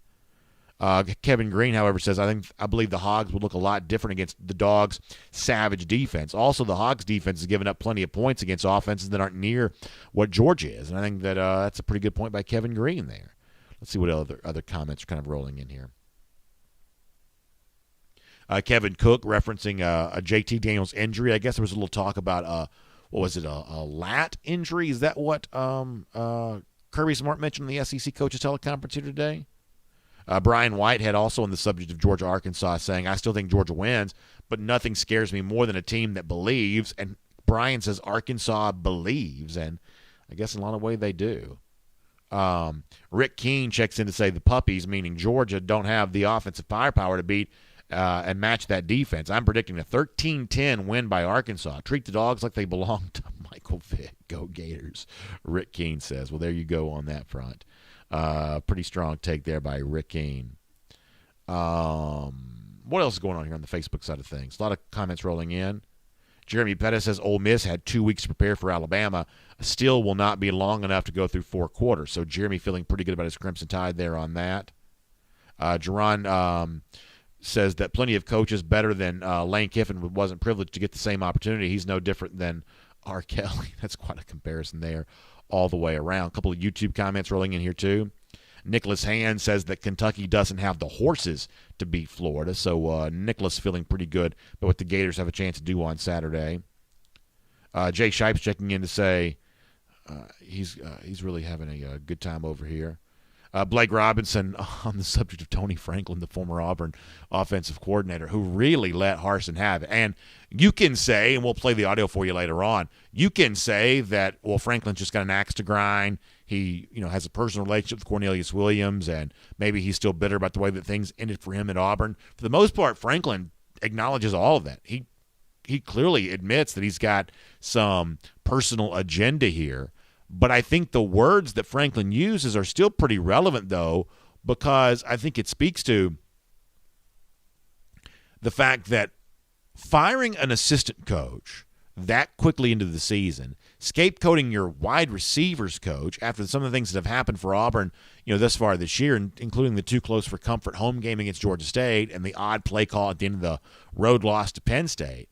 Kevin Green, however, says, I believe the Hogs would look a lot different against the Dogs' savage defense. Also, the Hogs' defense has given up plenty of points against offenses that aren't near what Georgia is, and I think that that's a pretty good point by Kevin Green there. Let's see what other comments are kind of rolling in here. Kevin Cook referencing a JT Daniels injury. I guess there was a little talk about, what was it, a lat injury? Is that what Kirby Smart mentioned in the SEC coaches teleconference here today? Brian Whitehead also on the subject of Georgia-Arkansas saying, I still think Georgia wins, but nothing scares me more than a team that believes. And Brian says Arkansas believes, and I guess in a lot of ways they do. Rick Keene checks in to say the Puppies, meaning Georgia, don't have the offensive firepower to beat and match that defense. I'm predicting a 13-10 win by Arkansas. Treat the Dogs like they belong to Michael Vick. Go Gators, Rick Keene says. Well, there you go on that front. Pretty strong take there by Rick Keene. What else is going on here on the Facebook side of things? A lot of comments rolling in. Jeremy Pettis says Ole Miss had 2 weeks to prepare for Alabama. Still will not be long enough to go through 4 quarters. So Jeremy feeling pretty good about his Crimson Tide there on that. Jerron says that plenty of coaches better than Lane Kiffin wasn't privileged to get the same opportunity. He's no different than R. Kelly. That's quite a comparison there all the way around. A couple of YouTube comments rolling in here too. Nicholas Hand says that Kentucky doesn't have the horses to beat Florida. So Nicholas feeling pretty good about what the Gators have a chance to do on Saturday. Jay Shipes checking in to say he's really having a good time over here. Blake Robinson, on the subject of Tony Franklin, the former Auburn offensive coordinator, who really let Harsin have it. And you can say, and we'll play the audio for you later on, you can say that, well, Franklin's just got an axe to grind. He, has a personal relationship with Cornelius Williams, and maybe he's still bitter about the way that things ended for him at Auburn. For the most part, Franklin acknowledges all of that. He clearly admits that he's got some personal agenda here. But I think the words that Franklin uses are still pretty relevant, though, because I think it speaks to the fact that firing an assistant coach that quickly into the season, scapegoating your wide receivers coach after some of the things that have happened for Auburn, thus far this year, including the too close for comfort home game against Georgia State and the odd play call at the end of the road loss to Penn State,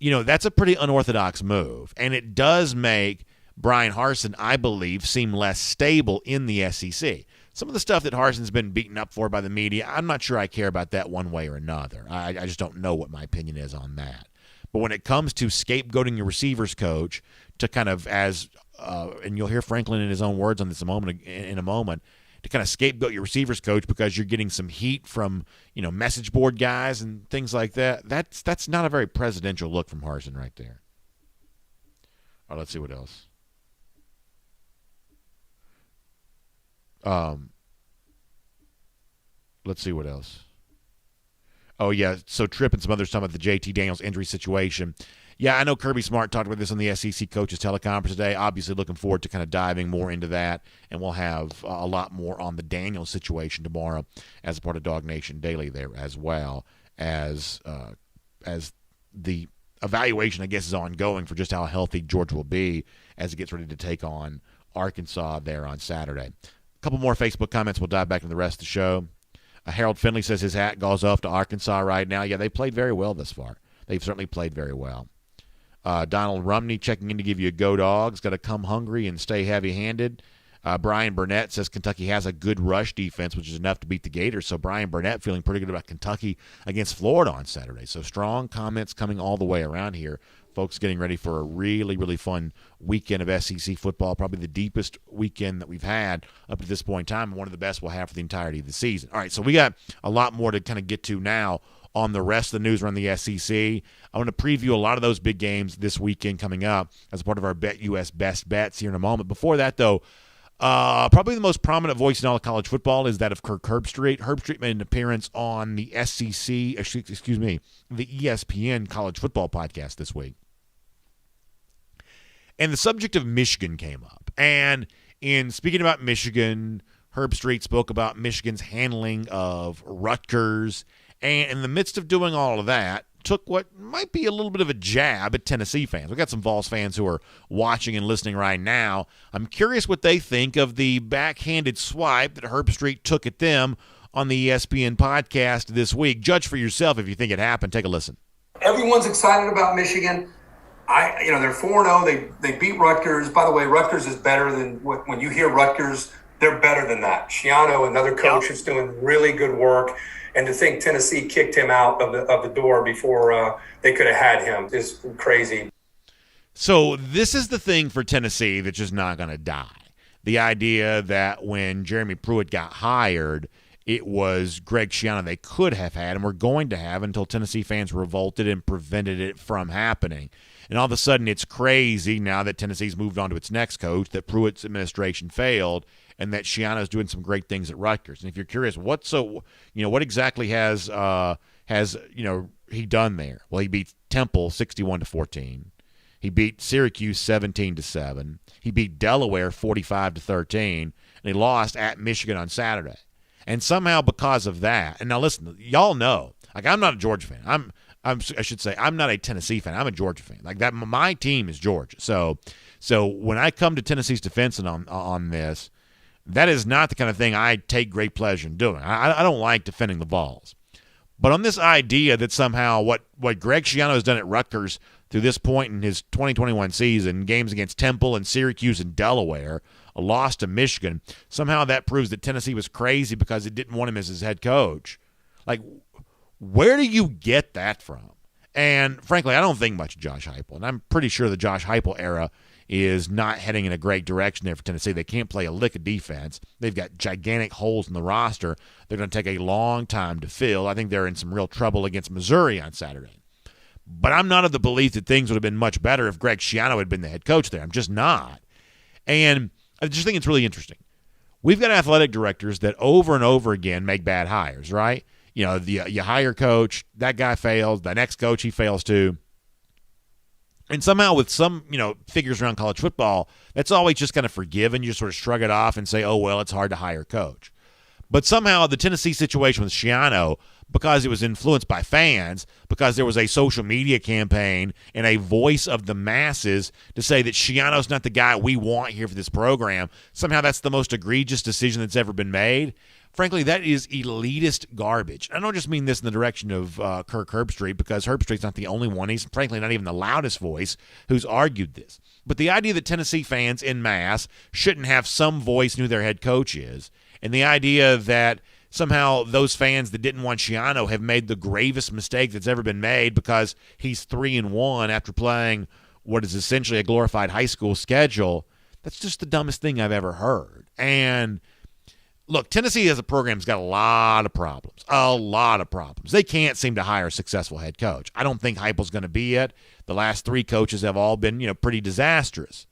that's a pretty unorthodox move. And it does make Brian Harsin, I believe, seem less stable in the SEC. Some of the stuff that Harsin's been beaten up for by the media, I'm not sure I care about that one way or another. I just don't know what my opinion is on that. But when it comes to scapegoating your receivers coach to kind of and you'll hear Franklin in his own words on this in a moment, to kind of scapegoat your receivers coach because you're getting some heat from, message board guys and things like that, that's not a very presidential look from Harsin right there. All right, let's see what else. Let's see what else. Oh, yeah, so Tripp and some others talking about the JT Daniels injury situation. Yeah, I know Kirby Smart talked about this on the SEC Coaches Teleconference today. Obviously looking forward to kind of diving more into that, and we'll have a lot more on the Daniels situation tomorrow as a part of Dog Nation Daily there, as well as the evaluation, I guess, is ongoing for just how healthy Georgia will be as it gets ready to take on Arkansas there on Saturday. A couple more Facebook comments. We'll dive back into the rest of the show. Harold Finley says his hat goes off to Arkansas right now. Yeah, they played very well thus far. They've certainly played very well. Donald Rumney checking in to give you a go dogs. Got to come hungry and stay heavy-handed. Brian Burnett says Kentucky has a good rush defense, which is enough to beat the Gators. So Brian Burnett feeling pretty good about Kentucky against Florida on Saturday. So strong comments coming all the way around here. Folks getting ready for a really, really fun weekend of SEC football, probably the deepest weekend that we've had up to this point in time, and one of the best we'll have for the entirety of the season. All right, so we got a lot more to kind of get to now on the rest of the news around the SEC. I want to preview a lot of those big games this weekend coming up as part of our BetUS Best Bets here in a moment. Before that, though, probably the most prominent voice in all of college football is that of KIRK HERBSTREIT. HERBSTREIT made an appearance on the the ESPN College Football Podcast this week. And the subject of Michigan came up. And in speaking about Michigan, HERBSTREIT spoke about Michigan's handling of Rutgers. And in the midst of doing all of that, took what might be a little bit of a jab at Tennessee fans. We've got some Vols fans who are watching and listening right now. I'm curious what they think of the backhanded swipe that HERBSTREIT took at them on the ESPN podcast this week. Judge for yourself if you think it happened. Take a listen. Everyone's excited about Michigan. They're 4-0. They beat Rutgers. By the way, Rutgers is better than when you hear Rutgers, they're better than that. Schiano, another coach, is doing really good work. And to think Tennessee kicked him out of the door before they could have had him is crazy. So this is the thing for Tennessee that's just not going to die. The idea that when Jeremy Pruitt got hired, it was Greg Schiano they could have had and were going to have until Tennessee fans revolted and prevented it from happening. And all of a sudden it's crazy now that Tennessee's moved on to its next coach, that Pruitt's administration failed, and that Schiano's doing some great things at Rutgers. And if you're curious, what exactly has he done there? Well, he beat Temple 61-14. He beat Syracuse 17-7. He beat Delaware 45-13, and he lost at Michigan on Saturday. And somehow because of that, and now listen, y'all know, I'm not a Georgia fan. I should say I'm not a Tennessee fan. I'm a Georgia fan. Like that, my team is Georgia. So when I come to Tennessee's defense on this, that is not the kind of thing I take great pleasure in doing. I don't like defending the Vols. But on this idea that somehow what Greg Schiano has done at Rutgers through this point in his 2021 season, games against Temple and Syracuse and Delaware, a loss to Michigan, somehow that proves that Tennessee was crazy because it didn't want him as his head coach. Like, where do you get that from? And frankly, I don't think much of Josh Heupel, and I'm pretty sure the Josh Heupel era is not heading in a great direction there for Tennessee. They can't play a lick of defense. They've got gigantic holes in the roster. They're going to take a long time to fill. I think they're in some real trouble against Missouri on Saturday. But I'm not of the belief that things would have been much better if Greg Schiano had been the head coach there. I'm just not. And I just think it's really interesting. We've got athletic directors that over and over again make bad hires, right? You know, you hire coach, that guy fails, the next coach he fails too. And somehow with some, figures around college football, that's always just kind of forgiven. You just sort of shrug it off and say, oh, well, it's hard to hire coach. But somehow the Tennessee situation with Schiano, because it was influenced by fans, because there was a social media campaign and a voice of the masses to say that Schiano's not the guy we want here for this program, somehow that's the most egregious decision that's ever been made. Frankly, that is elitist garbage. I don't just mean this in the direction of KIRK HERBSTREIT, because HERBSTREIT's not the only one. He's frankly not even the loudest voice who's argued this. But the idea that Tennessee fans en masse shouldn't have some voice in who their head coach is, and the idea that somehow those fans that didn't want Schiano have made the gravest mistake that's ever been made because he's 3-1 after playing what is essentially a glorified high school schedule, that's just the dumbest thing I've ever heard. And look, Tennessee as a program's got a lot of problems. They can't seem to hire a successful head coach. I don't think Heupel's going to be it. The last 3 coaches have all been, pretty disastrous.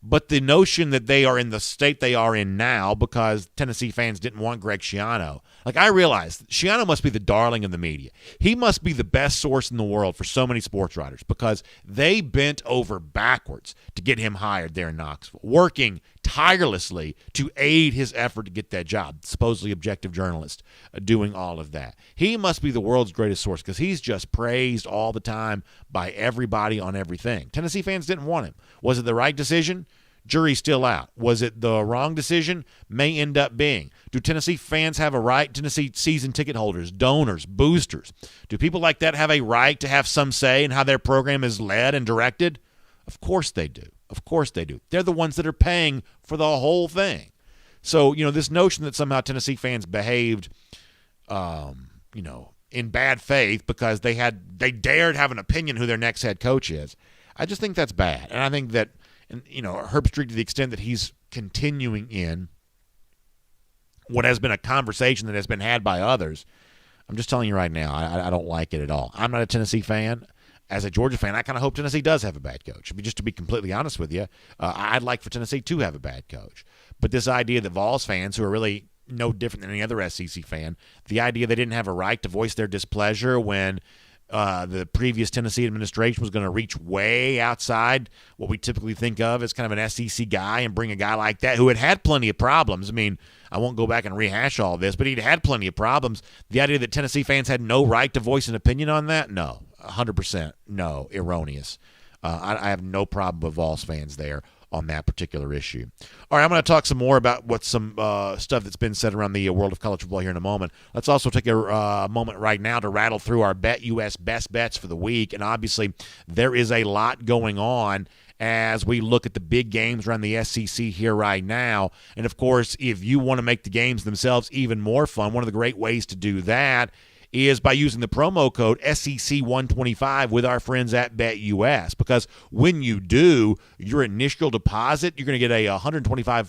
But the notion that they are in the state they are in now because Tennessee fans didn't want Greg Schiano. I realize Schiano must be the darling of the media. He must be the best source in the world for so many sports writers because they bent over backwards to get him hired there in Knoxville, working tirelessly to aid his effort to get that job, supposedly objective journalist doing all of that. He must be the world's greatest source because he's just praised all the time by everybody on everything. Tennessee fans didn't want him. Was it the right decision? Jury's still out. Was it the wrong decision? May end up being. Do Tennessee fans have a right? Tennessee season ticket holders, donors, boosters. Do people like that have a right to have some say in how their program is led and directed? Of course they do. Of course they do. They're the ones that are paying for the whole thing. So, this notion that somehow Tennessee fans behaved, in bad faith because they dared have an opinion who their next head coach is, I just think that's bad. And I think that, HERBSTREIT, to the extent that he's continuing in what has been a conversation that has been had by others, I'm just telling you right now, I don't like it at all. I'm not a Tennessee fan. As a Georgia fan, I kind of hope Tennessee does have a bad coach. Just to be completely honest with you, I'd like for Tennessee to have a bad coach. But this idea that Vols fans, who are really no different than any other SEC fan, the idea they didn't have a right to voice their displeasure when the previous Tennessee administration was going to reach way outside what we typically think of as kind of an SEC guy and bring a guy like that who had plenty of problems. I mean, I won't go back and rehash all this, but he'd had plenty of problems. The idea that Tennessee fans had no right to voice an opinion on that, no. 100% no, erroneous. I have no problem with Vols fans there on that particular issue. All right, I'm going to talk some more about what's some stuff that's been said around the world of college football here in a moment. Let's also take a moment right now to rattle through our BetUS best bets for the week. And obviously, there is a lot going on as we look at the big games around the SEC here right now. And, of course, if you want to make the games themselves even more fun, one of the great ways to do that is by using the promo code SEC125 with our friends at BetUS. Because when you do, your initial deposit, you're going to get a 125%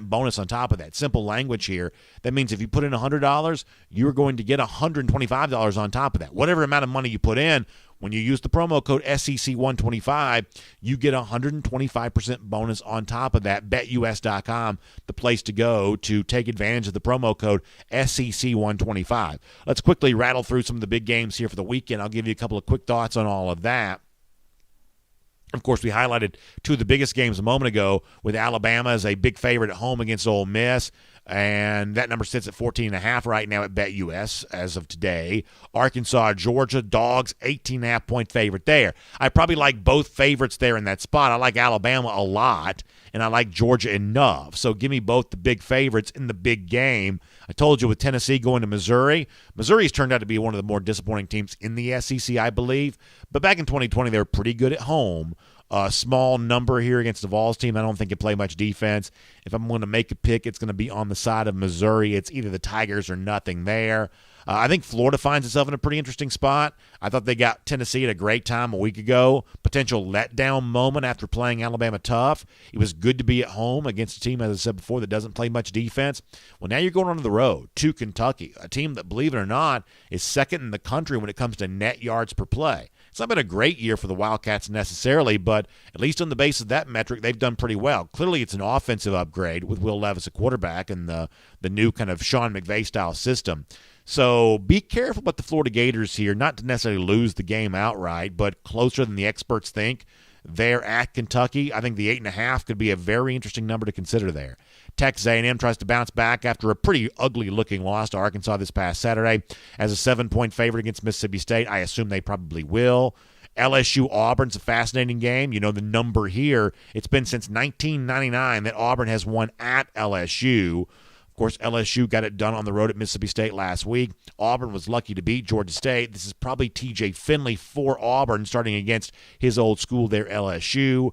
bonus on top of that. Simple language here. That means if you put in $100, you're going to get $125 on top of that. Whatever amount of money you put in, when you use the promo code SEC125, you get a 125% bonus on top of that. BetUS.com, the place to go to take advantage of the promo code SEC125. Let's quickly rattle through some of the big games here for the weekend. I'll give you a couple of quick thoughts on all of that. Of course, we highlighted 2 of the biggest games a moment ago with Alabama as a big favorite at home against Ole Miss. And that number sits at 14.5 right now at BetUS as of today. Arkansas, Georgia, dogs, 18.5-point favorite there. I probably like both favorites there in that spot. I like Alabama a lot, and I like Georgia enough. So give me both the big favorites in the big game. I told you with Tennessee going to Missouri. Missouri's turned out to be one of the more disappointing teams in the SEC, I believe. But back in 2020, they were pretty good at home. A small number here against the Vols team. I don't think it play much defense. If I'm going to make a pick, it's going to be on the side of Missouri. It's either the Tigers or nothing there. I think Florida finds itself in a pretty interesting spot. I thought they got Tennessee at a great time a week ago. Potential letdown moment after playing Alabama tough. It was good to be at home against a team, as I said before, that doesn't play much defense. Well, now you're going on the road to Kentucky, a team that, believe it or not, is second in the country when it comes to net yards per play. It's not been a great year for the Wildcats necessarily, but at least on the basis of that metric, they've done pretty well. Clearly, it's an offensive upgrade with Will Levis a quarterback and the new kind of Sean McVay-style system. So be careful about the Florida Gators here, not to necessarily lose the game outright, but closer than the experts think. They're at Kentucky. I think the 8.5 could be a very interesting number to consider there. Texas A&M tries to bounce back after a pretty ugly-looking loss to Arkansas this past Saturday as a 7-point favorite against Mississippi State. I assume they probably will. LSU-Auburn's a fascinating game. You know the number here. It's been since 1999 that Auburn has won at LSU. Of course, LSU got it done on the road at Mississippi State last week. Auburn was lucky to beat Georgia State. This is probably TJ Finley for Auburn starting against his old school there, LSU.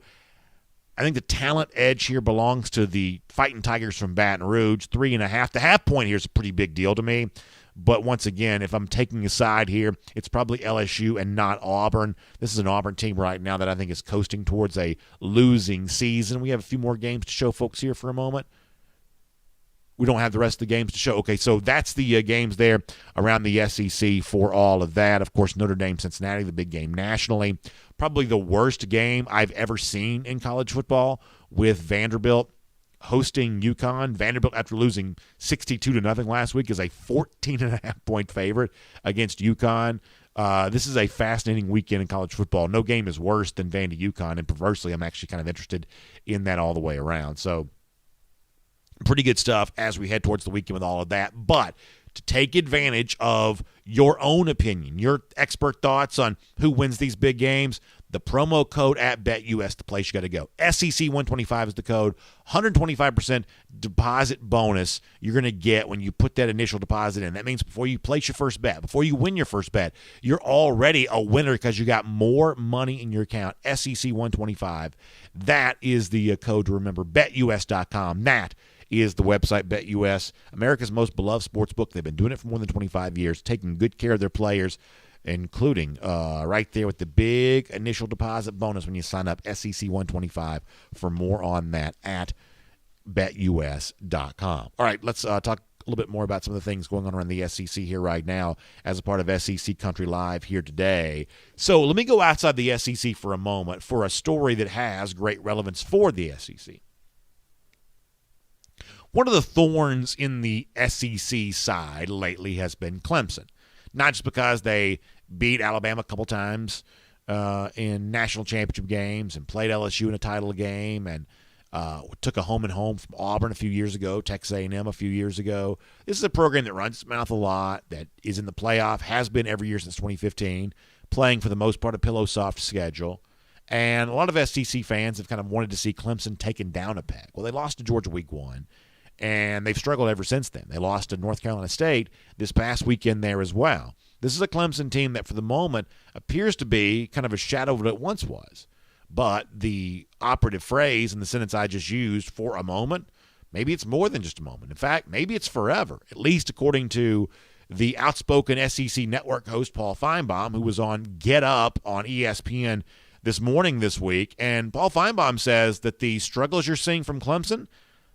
I think the talent edge here belongs to the Fighting Tigers from Baton Rouge. 3.5. The half point here is a pretty big deal to me. But once again, if I'm taking a side here, it's probably LSU and not Auburn. This is an Auburn team right now that I think is coasting towards a losing season. We have a few more games to show folks here for a moment. We don't have the rest of the games to show. Okay, so that's the games there around the SEC for all of that. Of course, Notre Dame, Cincinnati, the big game nationally. Probably the worst game I've ever seen in college football with Vanderbilt hosting UConn. Vanderbilt, after losing 62-0 last week, is a 14.5-point favorite against UConn. This is a fascinating weekend in college football. No game is worse than Vandy UConn, and perversely, I'm actually kind of interested in that all the way around. So pretty good stuff as we head towards the weekend with all of that. But to take advantage of your own opinion, your expert thoughts on who wins these big games, the promo code at BetUS, the place you got to go. SEC125 is the code. 125% deposit bonus you're going to get when you put that initial deposit in. That means before you place your first bet, before you win your first bet, you're already a winner because you got more money in your account. SEC125. That is the code to remember. BetUS.com. That is the website, BetUS, America's most beloved sports book. They've been doing it for more than 25 years, taking good care of their players, including right there with the big initial deposit bonus when you sign up, SEC 125, for more on that at BetUS.com. All right, let's talk a little bit more about some of the things going on around the SEC here right now as a part of SEC Country Live here today. So let me go outside the SEC for a moment for a story that has great relevance for the SEC. One of the thorns in the SEC side lately has been Clemson, not just because they beat Alabama a couple times in national championship games and played LSU in a title game and took a home-and-home from Auburn a few years ago, Texas A&M a few years ago. This is a program that runs its mouth a lot, that is in the playoff, has been every year since 2015, playing for the most part a pillow-soft schedule. And a lot of SEC fans have kind of wanted to see Clemson taken down a peg. Well, they lost to Georgia week 1. And they've struggled ever since then. They lost to North Carolina State this past weekend there as well. This is a Clemson team that for the moment appears to be kind of a shadow of what it once was. But the operative phrase in the sentence I just used, for a moment, maybe it's more than just a moment. In fact, maybe it's forever, at least according to the outspoken SEC network host Paul Finebaum, who was on Get Up on ESPN this morning this week. And Paul Finebaum says that the struggles you're seeing from Clemson,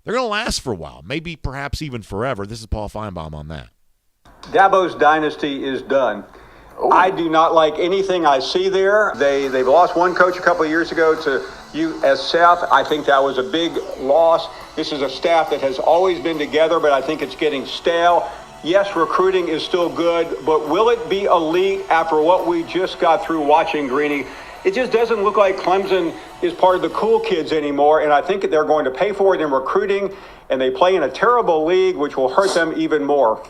they're going to last for a while, maybe perhaps even forever. This is Paul Finebaum on that. Dabo's dynasty is done. I do not like anything I see there. They've lost one coach a couple of years ago to Sept. I think that was a big loss. This is a staff that has always been together, but I think it's getting stale. Yes, recruiting is still good, but will it be elite after what we just got through watching Greeny? It just doesn't look like Clemson is part of the cool kids anymore, and I think they're going to pay for it in recruiting, and they play in a terrible league, which will hurt them even more.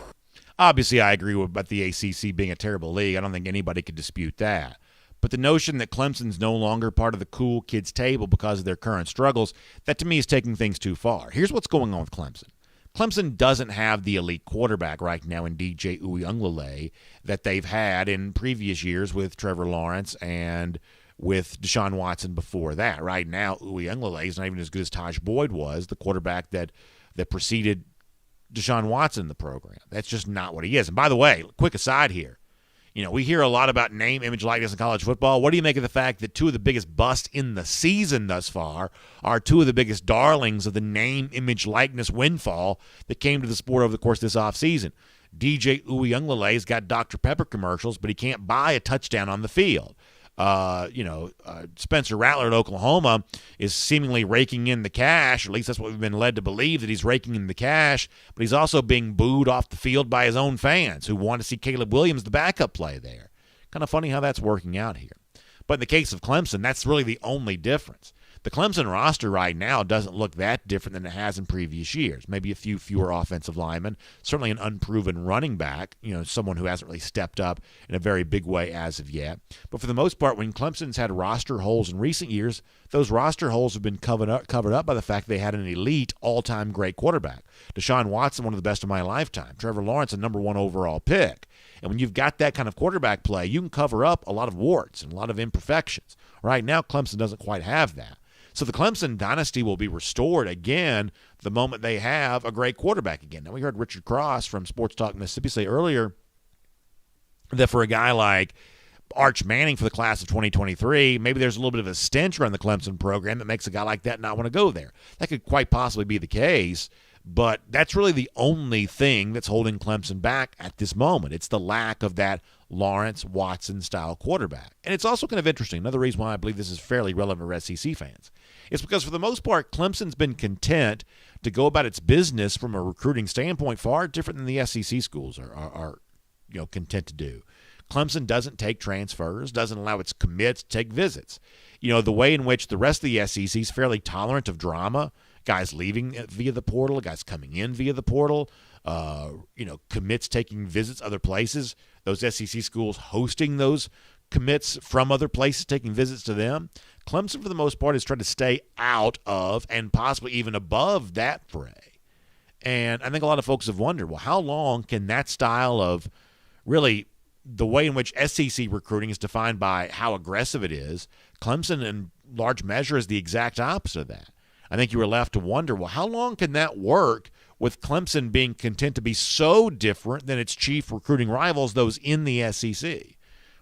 Obviously, I agree about the ACC being a terrible league. I don't think anybody could dispute that. But the notion that Clemson's no longer part of the cool kids table because of their current struggles, that to me is taking things too far. Here's what's going on with Clemson. Clemson doesn't have the elite quarterback right now in DJ Uiagalelei that they've had in previous years with Trevor Lawrence and with Deshaun Watson before that. Right now, Uiagalelei is not even as good as Taj Boyd was, the quarterback that preceded Deshaun Watson in the program. That's just not what he is. And by the way, quick aside here, we hear a lot about name, image, likeness in college football. What do you make of the fact that two of the biggest busts in the season thus far are two of the biggest darlings of the name, image, likeness windfall that came to the sport over the course of this offseason? DJ Uiagalelei's got Dr. Pepper commercials, but he can't buy a touchdown on the field. Spencer Rattler at Oklahoma is seemingly raking in the cash, or at least that's what we've been led to believe, that he's raking in the cash, but he's also being booed off the field by his own fans who want to see Caleb Williams, the backup, play there. Kind of funny how that's working out here. But in the case of Clemson, that's really the only difference. The Clemson roster right now doesn't look that different than it has in previous years. Maybe a few fewer offensive linemen, certainly an unproven running back, someone who hasn't really stepped up in a very big way as of yet. But for the most part, when Clemson's had roster holes in recent years, those roster holes have been covered up by the fact they had an elite, all-time great quarterback. Deshaun Watson, one of the best of my lifetime. Trevor Lawrence, a number 1 overall pick. And when you've got that kind of quarterback play, you can cover up a lot of warts and a lot of imperfections. Right now, Clemson doesn't quite have that. So the Clemson dynasty will be restored again the moment they have a great quarterback again. Now, we heard Richard Cross from Sports Talk Mississippi say earlier that for a guy like Arch Manning for the class of 2023, maybe there's a little bit of a stench around the Clemson program that makes a guy like that not want to go there. That could quite possibly be the case, but that's really the only thing that's holding Clemson back at this moment. It's the lack of that Lawrence Watson-style quarterback. And it's also kind of interesting. Another reason why I believe this is fairly relevant for SEC fans is because for the most part, Clemson's been content to go about its business from a recruiting standpoint far different than the SEC schools are content to do. Clemson doesn't take transfers, doesn't allow its commits to take visits. The way in which the rest of the SEC is fairly tolerant of drama, guys leaving via the portal, guys coming in via the portal, commits taking visits other places, those SEC schools hosting those commits from other places, taking visits to them. Clemson, for the most part, has tried to stay out of and possibly even above that fray. And I think a lot of folks have wondered, well, how long can that style of really the way in which SEC recruiting is defined by how aggressive it is, Clemson in large measure is the exact opposite of that. I think you were left to wonder, well, how long can that work with Clemson being content to be so different than its chief recruiting rivals, those in the SEC?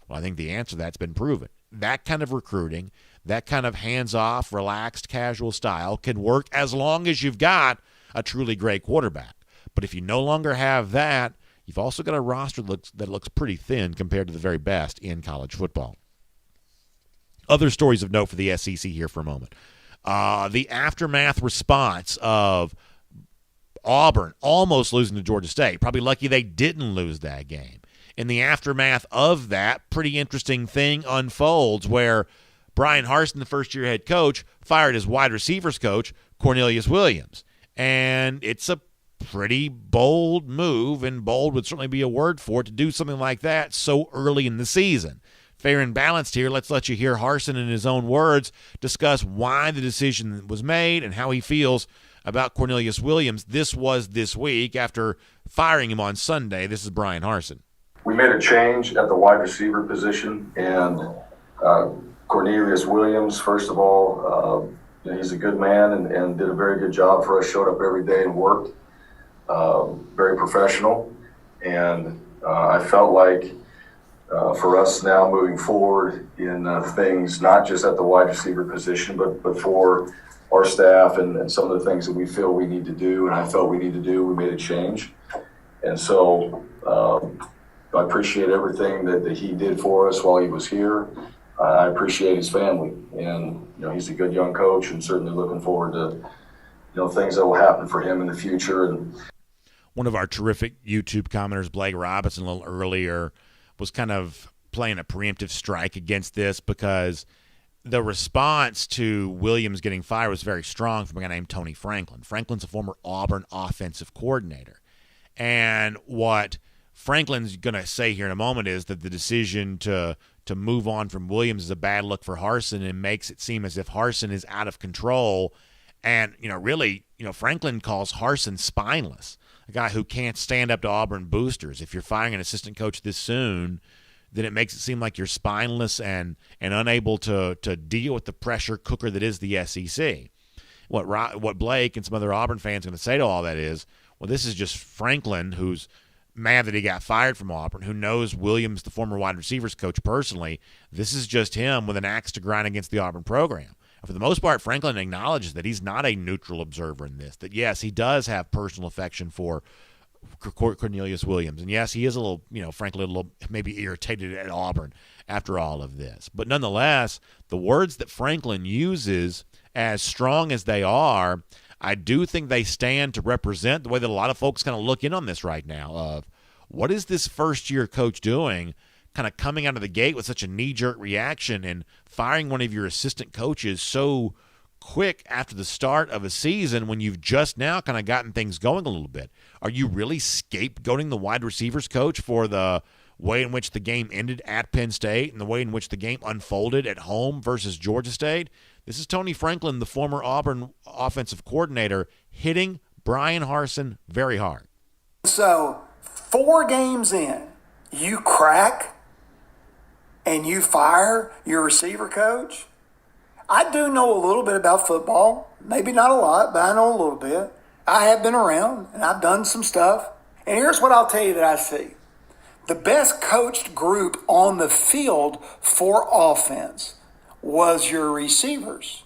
Well, I think the answer to that's been proven. That kind of recruiting, that kind of hands-off, relaxed, casual style can work as long as you've got a truly great quarterback. But if you no longer have that, you've also got a roster that looks pretty thin compared to the very best in college football. Other stories of note for the SEC here for a moment. The aftermath response of Auburn almost losing to Georgia State. Probably lucky they didn't lose that game. In the aftermath of that, pretty interesting thing unfolds where Brian Harsin, the first-year head coach, fired his wide receivers coach, Cornelius Williams. And it's a pretty bold move, and bold would certainly be a word for it, to do something like that so early in the season. Fair and balanced here, let's let you hear Harsin in his own words discuss why the decision was made and how he feels about Cornelius Williams. This was this week after firing him on Sunday. This is Brian Harsin. We made a change at the wide receiver position, and Cornelius Williams, first of all, he's a good man and did a very good job for us, showed up every day and worked, very professional. And I felt like for us now moving forward in things, not just at the wide receiver position, but for our staff and some of the things that we feel we need to do, and I felt we need to do, we made a change. And so I appreciate everything that he did for us while he was here. I appreciate his family, and he's a good young coach, and certainly looking forward to things that will happen for him in the future. And one of our terrific YouTube commenters, Blake Robinson, a little earlier, was kind of playing a preemptive strike against this because the response to Williams getting fired was very strong from a guy named Tony Franklin. Franklin's a former Auburn offensive coordinator, and what Franklin's going to say here in a moment is that the decision to move on from Williams is a bad look for Harsin and makes it seem as if Harsin is out of control. And, really, Franklin calls Harsin spineless, a guy who can't stand up to Auburn boosters. If you're firing an assistant coach this soon, then it makes it seem like you're spineless and unable to deal with the pressure cooker that is the SEC. What Blake and some other Auburn fans are going to say to all that is, Well, this is just Franklin, who's mad that he got fired from Auburn, who knows Williams, the former wide receivers coach, personally. This is just him with an axe to grind against the Auburn program. And for the most part, Franklin acknowledges that he's not a neutral observer in this, that, yes, he does have personal affection for Cornelius Williams. And, yes, he is a little, frankly, a little maybe irritated at Auburn after all of this. But nonetheless, the words that Franklin uses, as strong as they are, I do think they stand to represent the way that a lot of folks kind of look in on this right now of what is this first-year coach doing, kind of coming out of the gate with such a knee-jerk reaction and firing one of your assistant coaches so quick after the start of a season when you've just now kind of gotten things going a little bit. Are you really scapegoating the wide receivers coach for the way in which the game ended at Penn State and the way in which the game unfolded at home versus Georgia State? This is Tony Franklin, the former Auburn offensive coordinator, hitting Brian Harsin very hard. So 4 games in, you crack and you fire your receiver coach? I do know a little bit about football. Maybe not a lot, but I know a little bit. I have been around and I've done some stuff. And here's what I'll tell you that I see. The best coached group on the field for offense was your receivers.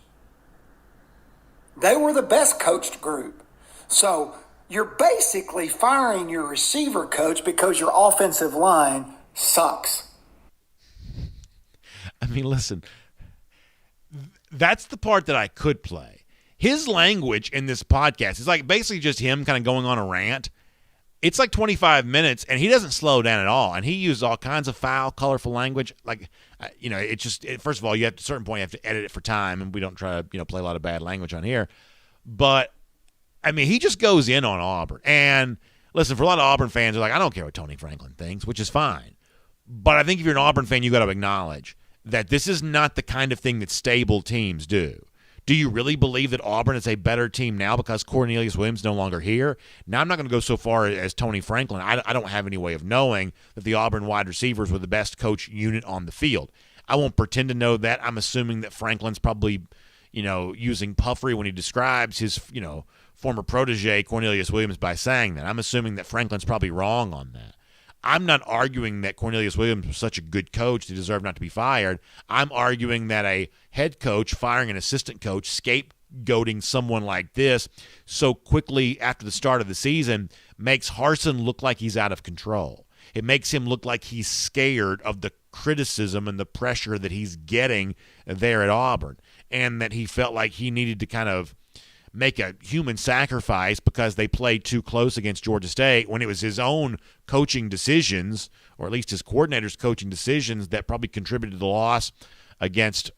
They were the best coached group. So you're basically firing your receiver coach because your offensive line sucks. I mean, listen, that's the part that I could play. His language in this podcast is like basically just him kind of going on a rant. It's like 25 minutes, and he doesn't slow down at all. And he uses all kinds of foul, colorful language. Like, it's just, first of all, you have to, at a certain point, you have to edit it for time, and we don't try to, play a lot of bad language on here. But, I mean, he just goes in on Auburn. And, listen, for a lot of Auburn fans, they're like, I don't care what Tony Franklin thinks, which is fine. But I think if you're an Auburn fan, you got to acknowledge that this is not the kind of thing that stable teams do. Do you really believe that Auburn is a better team now because Cornelius Williams is no longer here? Now, I'm not going to go so far as Tony Franklin. I don't have any way of knowing that the Auburn wide receivers were the best coach unit on the field. I won't pretend to know that. I'm assuming that Franklin's probably, using puffery when he describes his, former protege Cornelius Williams by saying that. I'm assuming that Franklin's probably wrong on that. I'm not arguing that Cornelius Williams was such a good coach to deserve not to be fired. I'm arguing that a head coach firing an assistant coach, scapegoating someone like this so quickly after the start of the season makes Harsin look like he's out of control. It makes him look like he's scared of the criticism and the pressure that he's getting there at Auburn, and that he felt like he needed to kind of make a human sacrifice because they played too close against Georgia State when it was his own coaching decisions, or at least his coordinator's coaching decisions, that probably contributed to the loss against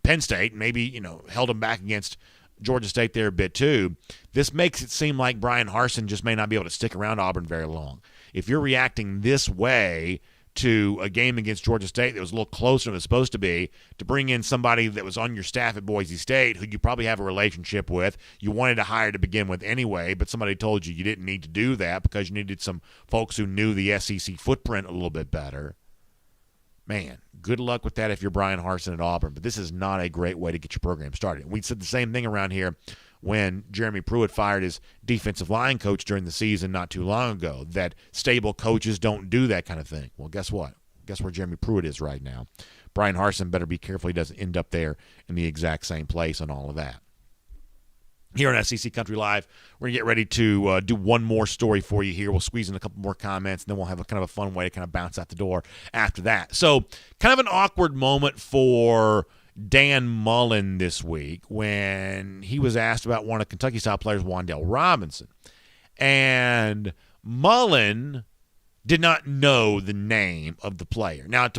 Penn State, maybe, held him back against Georgia State there a bit too. This makes it seem like Brian Harsin just may not be able to stick around Auburn very long. If you're reacting this way to a game against Georgia State that was a little closer than it was supposed to be, to bring in somebody that was on your staff at Boise State who you probably have a relationship with, you wanted to hire to begin with anyway, but somebody told you didn't need to do that because you needed some folks who knew the SEC footprint a little bit better. Man, good luck with that if you're Brian Harsin at Auburn, but this is not a great way to get your program started. We said the same thing around here when Jeremy Pruitt fired his defensive line coach during the season not too long ago, that stable coaches don't do that kind of thing. Well, guess what? Guess where Jeremy Pruitt is right now. Brian Harsin better be careful he doesn't end up there in the exact same place and all of that. Here on SEC Country Live, we're going to get ready to do one more story for you here. We'll squeeze in a couple more comments, and then we'll have a kind of a fun way to kind of bounce out the door after that. So kind of an awkward moment for Dan Mullen this week when he was asked about one of Kentucky's top players, Wan'Dale Robinson. And Mullen did not know the name of the player. Now,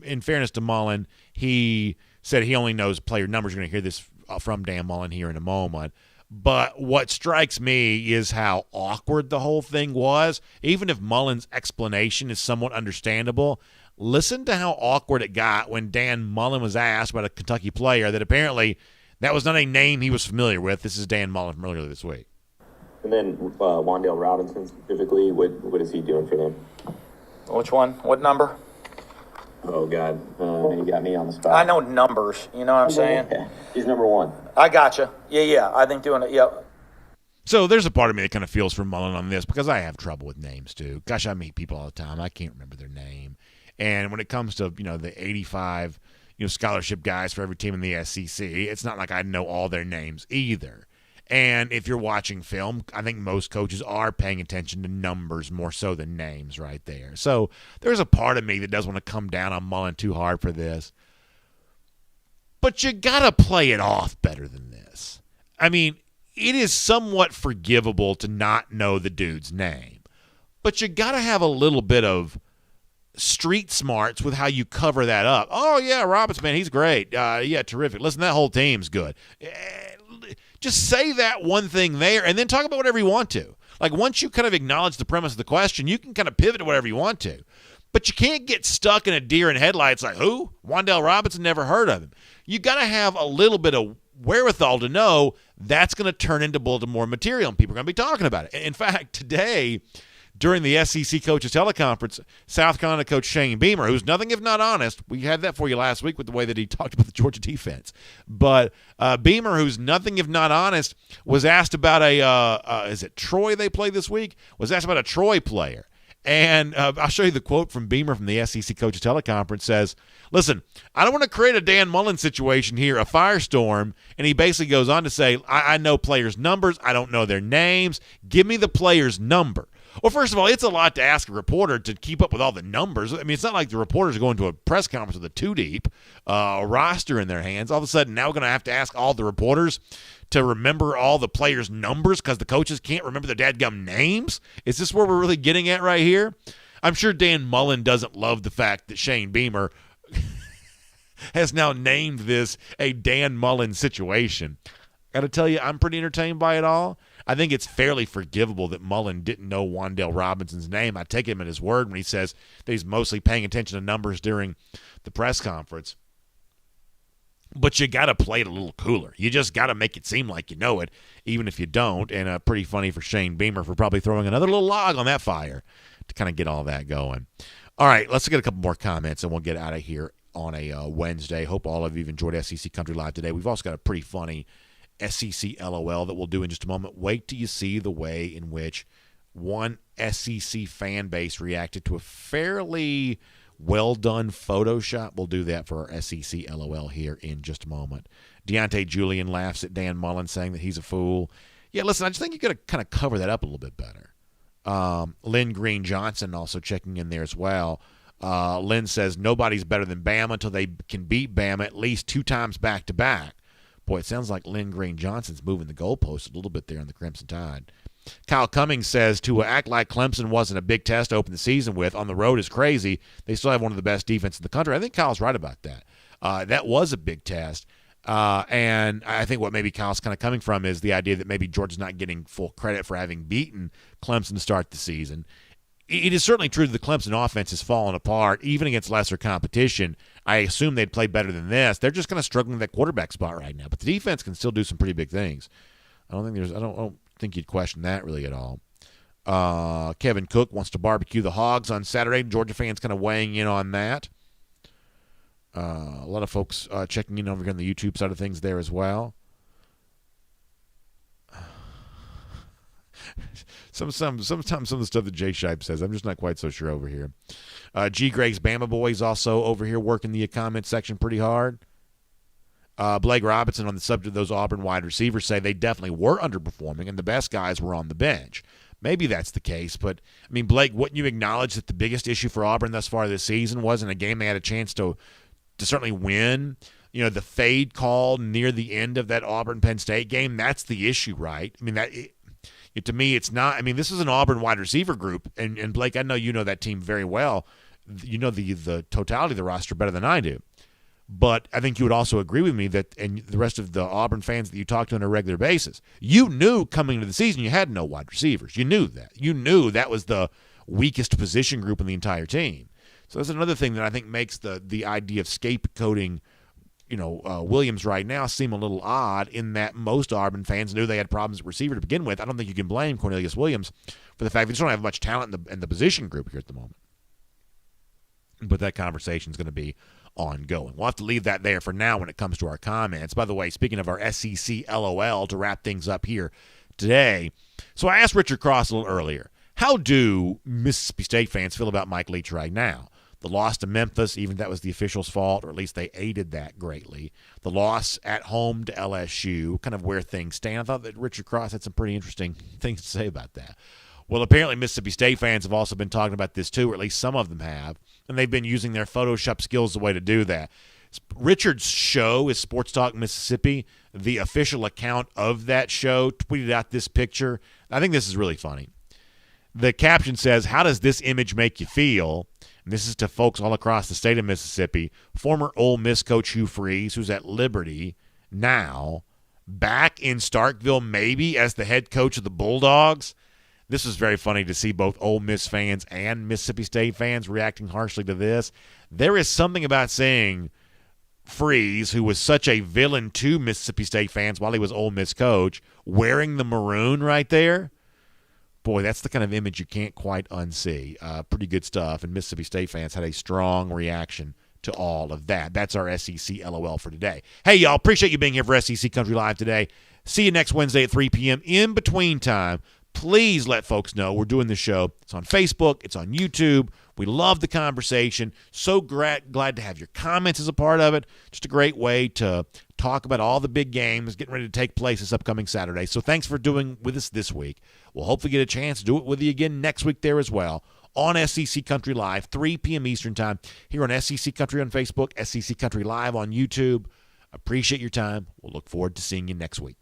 in fairness to Mullen, he said he only knows player numbers. You're going to hear this from Dan Mullen here in a moment. But what strikes me is how awkward the whole thing was. Even if Mullen's explanation is somewhat understandable, listen to how awkward it got when Dan Mullen was asked about a Kentucky player that apparently that was not a name he was familiar with. This is Dan Mullen from earlier this week. And then Wan'Dale Robinson specifically, what is he doing for them? Which one? What number? Oh, God. You got me on the spot. I know numbers. You know what I'm saying? Yeah. He's number 1. I gotcha. Yeah. I think doing it, yep. So there's a part of me that kind of feels for Mullen on this because I have trouble with names too. Gosh, I meet people all the time. I can't remember their name. And when it comes to, the 85, scholarship guys for every team in the SEC, it's not like I know all their names either. And if you're watching film, I think most coaches are paying attention to numbers more so than names right there. So there's a part of me that does want to come down on Mullen too hard for this. But you got to play it off better than this. I mean, it is somewhat forgivable to not know the dude's name. But you got to have a little bit of street smarts with how you cover that up. Oh, yeah, Robinson, man, he's great. Yeah, terrific. Listen, that whole team's good. Just say that one thing there and then talk about whatever you want to. Like, once you kind of acknowledge the premise of the question, you can kind of pivot to whatever you want to. But you can't get stuck in a deer in headlights like, who? Wan'Dale Robinson, never heard of him. You got to have a little bit of wherewithal to know that's going to turn into bulletin board material, and people are going to be talking about it. In fact, today, during the SEC coaches teleconference, South Carolina coach Shane Beamer, who's nothing if not honest, we had that for you last week with the way that he talked about the Georgia defense, but Beamer, who's nothing if not honest, was asked about is it Troy they played this week? Was asked about a Troy player. And I'll show you the quote from Beamer from the SEC coaches teleconference. Says, listen, I don't want to create a Dan Mullen situation here, a firestorm. And he basically goes on to say, I know players' numbers. I don't know their names. Give me the player's number. Well, first of all, it's a lot to ask a reporter to keep up with all the numbers. I mean, it's not like the reporters are going to a press conference with a two-deep roster in their hands. All of a sudden, now we're going to have to ask all the reporters to remember all the players' numbers because the coaches can't remember their dadgum names? Is this where we're really getting at right here? I'm sure Dan Mullen doesn't love the fact that Shane Beamer has now named this a Dan Mullen situation. Got to tell you, I'm pretty entertained by it all. I think it's fairly forgivable that Mullen didn't know Wan'Dale Robinson's name. I take him at his word when he says that he's mostly paying attention to numbers during the press conference. But you got to play it a little cooler. You just got to make it seem like you know it, even if you don't. And pretty funny for Shane Beamer for probably throwing another little log on that fire to kind of get all that going. All right, let's get a couple more comments, and we'll get out of here on a Wednesday. Hope all of you have enjoyed SEC Country Live today. We've also got a pretty funny SEC LOL that we'll do in just a moment. Wait till you see the way in which one SEC fan base reacted to a fairly well-done Photoshop. We'll do that for our SEC LOL here in just a moment. Deontay Julian laughs at Dan Mullen saying that he's a fool. Yeah, listen, I just think you got to kind of cover that up a little bit better. Lynn Green Johnson also checking in there as well. Lynn says nobody's better than Bama until they can beat Bama at least 2 times back-to-back. Boy, it sounds like Lynn Green Johnson's moving the goalpost a little bit there on the Crimson Tide. Kyle Cummings says, to act like Clemson wasn't a big test to open the season with on the road is crazy. They still have one of the best defenses in the country. I think Kyle's right about that. That was a big test. And I think what maybe Kyle's kind of coming from is the idea that maybe Georgia's not getting full credit for having beaten Clemson to start the season. It is certainly true that the Clemson offense has fallen apart, even against lesser competition. I assume they'd play better than this. They're just kind of struggling with that quarterback spot right now. But the defense can still do some pretty big things. I don't think you'd question that really at all. Kevin Cook wants to barbecue the hogs on Saturday. Georgia fans kind of weighing in on that. A lot of folks checking in over here on the YouTube side of things there as well. Sometimes some of the stuff that Jay Shipe says, I'm just not quite so sure over here. G. Greg's Bama Boys also over here working the comment section pretty hard. Blake Robinson on the subject of those Auburn wide receivers say they definitely were underperforming and the best guys were on the bench. Maybe that's the case, but, I mean, Blake, wouldn't you acknowledge that the biggest issue for Auburn thus far this season wasn't a game they had a chance to certainly win? You know, the fade call near the end of that Auburn-Penn State game, that's the issue, right? I mean, to me, it's not. I mean, this is an Auburn wide receiver group, and Blake, I know you know that team very well. You know the totality of the roster better than I do. But I think you would also agree with me that, and the rest of the Auburn fans that you talk to on a regular basis, you knew coming into the season you had no wide receivers. You knew that. You knew that was the weakest position group in the entire team. So that's another thing that I think makes the idea of scapegoating Williams right now seem a little odd, in that most Auburn fans knew they had problems at receiver to begin with. I don't think you can blame Cornelius Williams for the fact that they just don't have much talent in the position group here at the moment. But that conversation is going to be ongoing. We'll have to leave that there for now when it comes to our comments. By the way, speaking of our SEC LOL, to wrap things up here today. So I asked Richard Cross a little earlier, how do Mississippi State fans feel about Mike Leach right now? The loss to Memphis, even if that was the officials' fault, or at least they aided that greatly. The loss at home to LSU, kind of where things stand. I thought that Richard Cross had some pretty interesting things to say about that. Well, apparently Mississippi State fans have also been talking about this too, or at least some of them have, and they've been using their Photoshop skills the way to do that. Richard's show is Sports Talk Mississippi. The official account of that show tweeted out this picture. I think this is really funny. The caption says, "How does this image make you feel?" And this is to folks all across the state of Mississippi. Former Ole Miss coach Hugh Freeze, who's at Liberty now, back in Starkville maybe as the head coach of the Bulldogs. This was very funny to see both Ole Miss fans and Mississippi State fans reacting harshly to this. There is something about saying Freeze, who was such a villain to Mississippi State fans while he was Ole Miss coach, wearing the maroon right there. Boy, that's the kind of image you can't quite unsee. Pretty good stuff, and Mississippi State fans had a strong reaction to all of that. That's our SEC LOL for today. Hey, y'all, appreciate you being here for SEC Country Live today. See you next Wednesday at 3 p.m. In between time, please let folks know we're doing the show. It's on Facebook. It's on YouTube. We love the conversation. So glad to have your comments as a part of it. Just a great way to talk about all the big games getting ready to take place this upcoming Saturday. So thanks for doing with us this week. We'll hopefully get a chance to do it with you again next week there as well on SEC Country Live, 3 p.m. Eastern Time, here on SEC Country on Facebook, SEC Country Live on YouTube. Appreciate your time. We'll look forward to seeing you next week.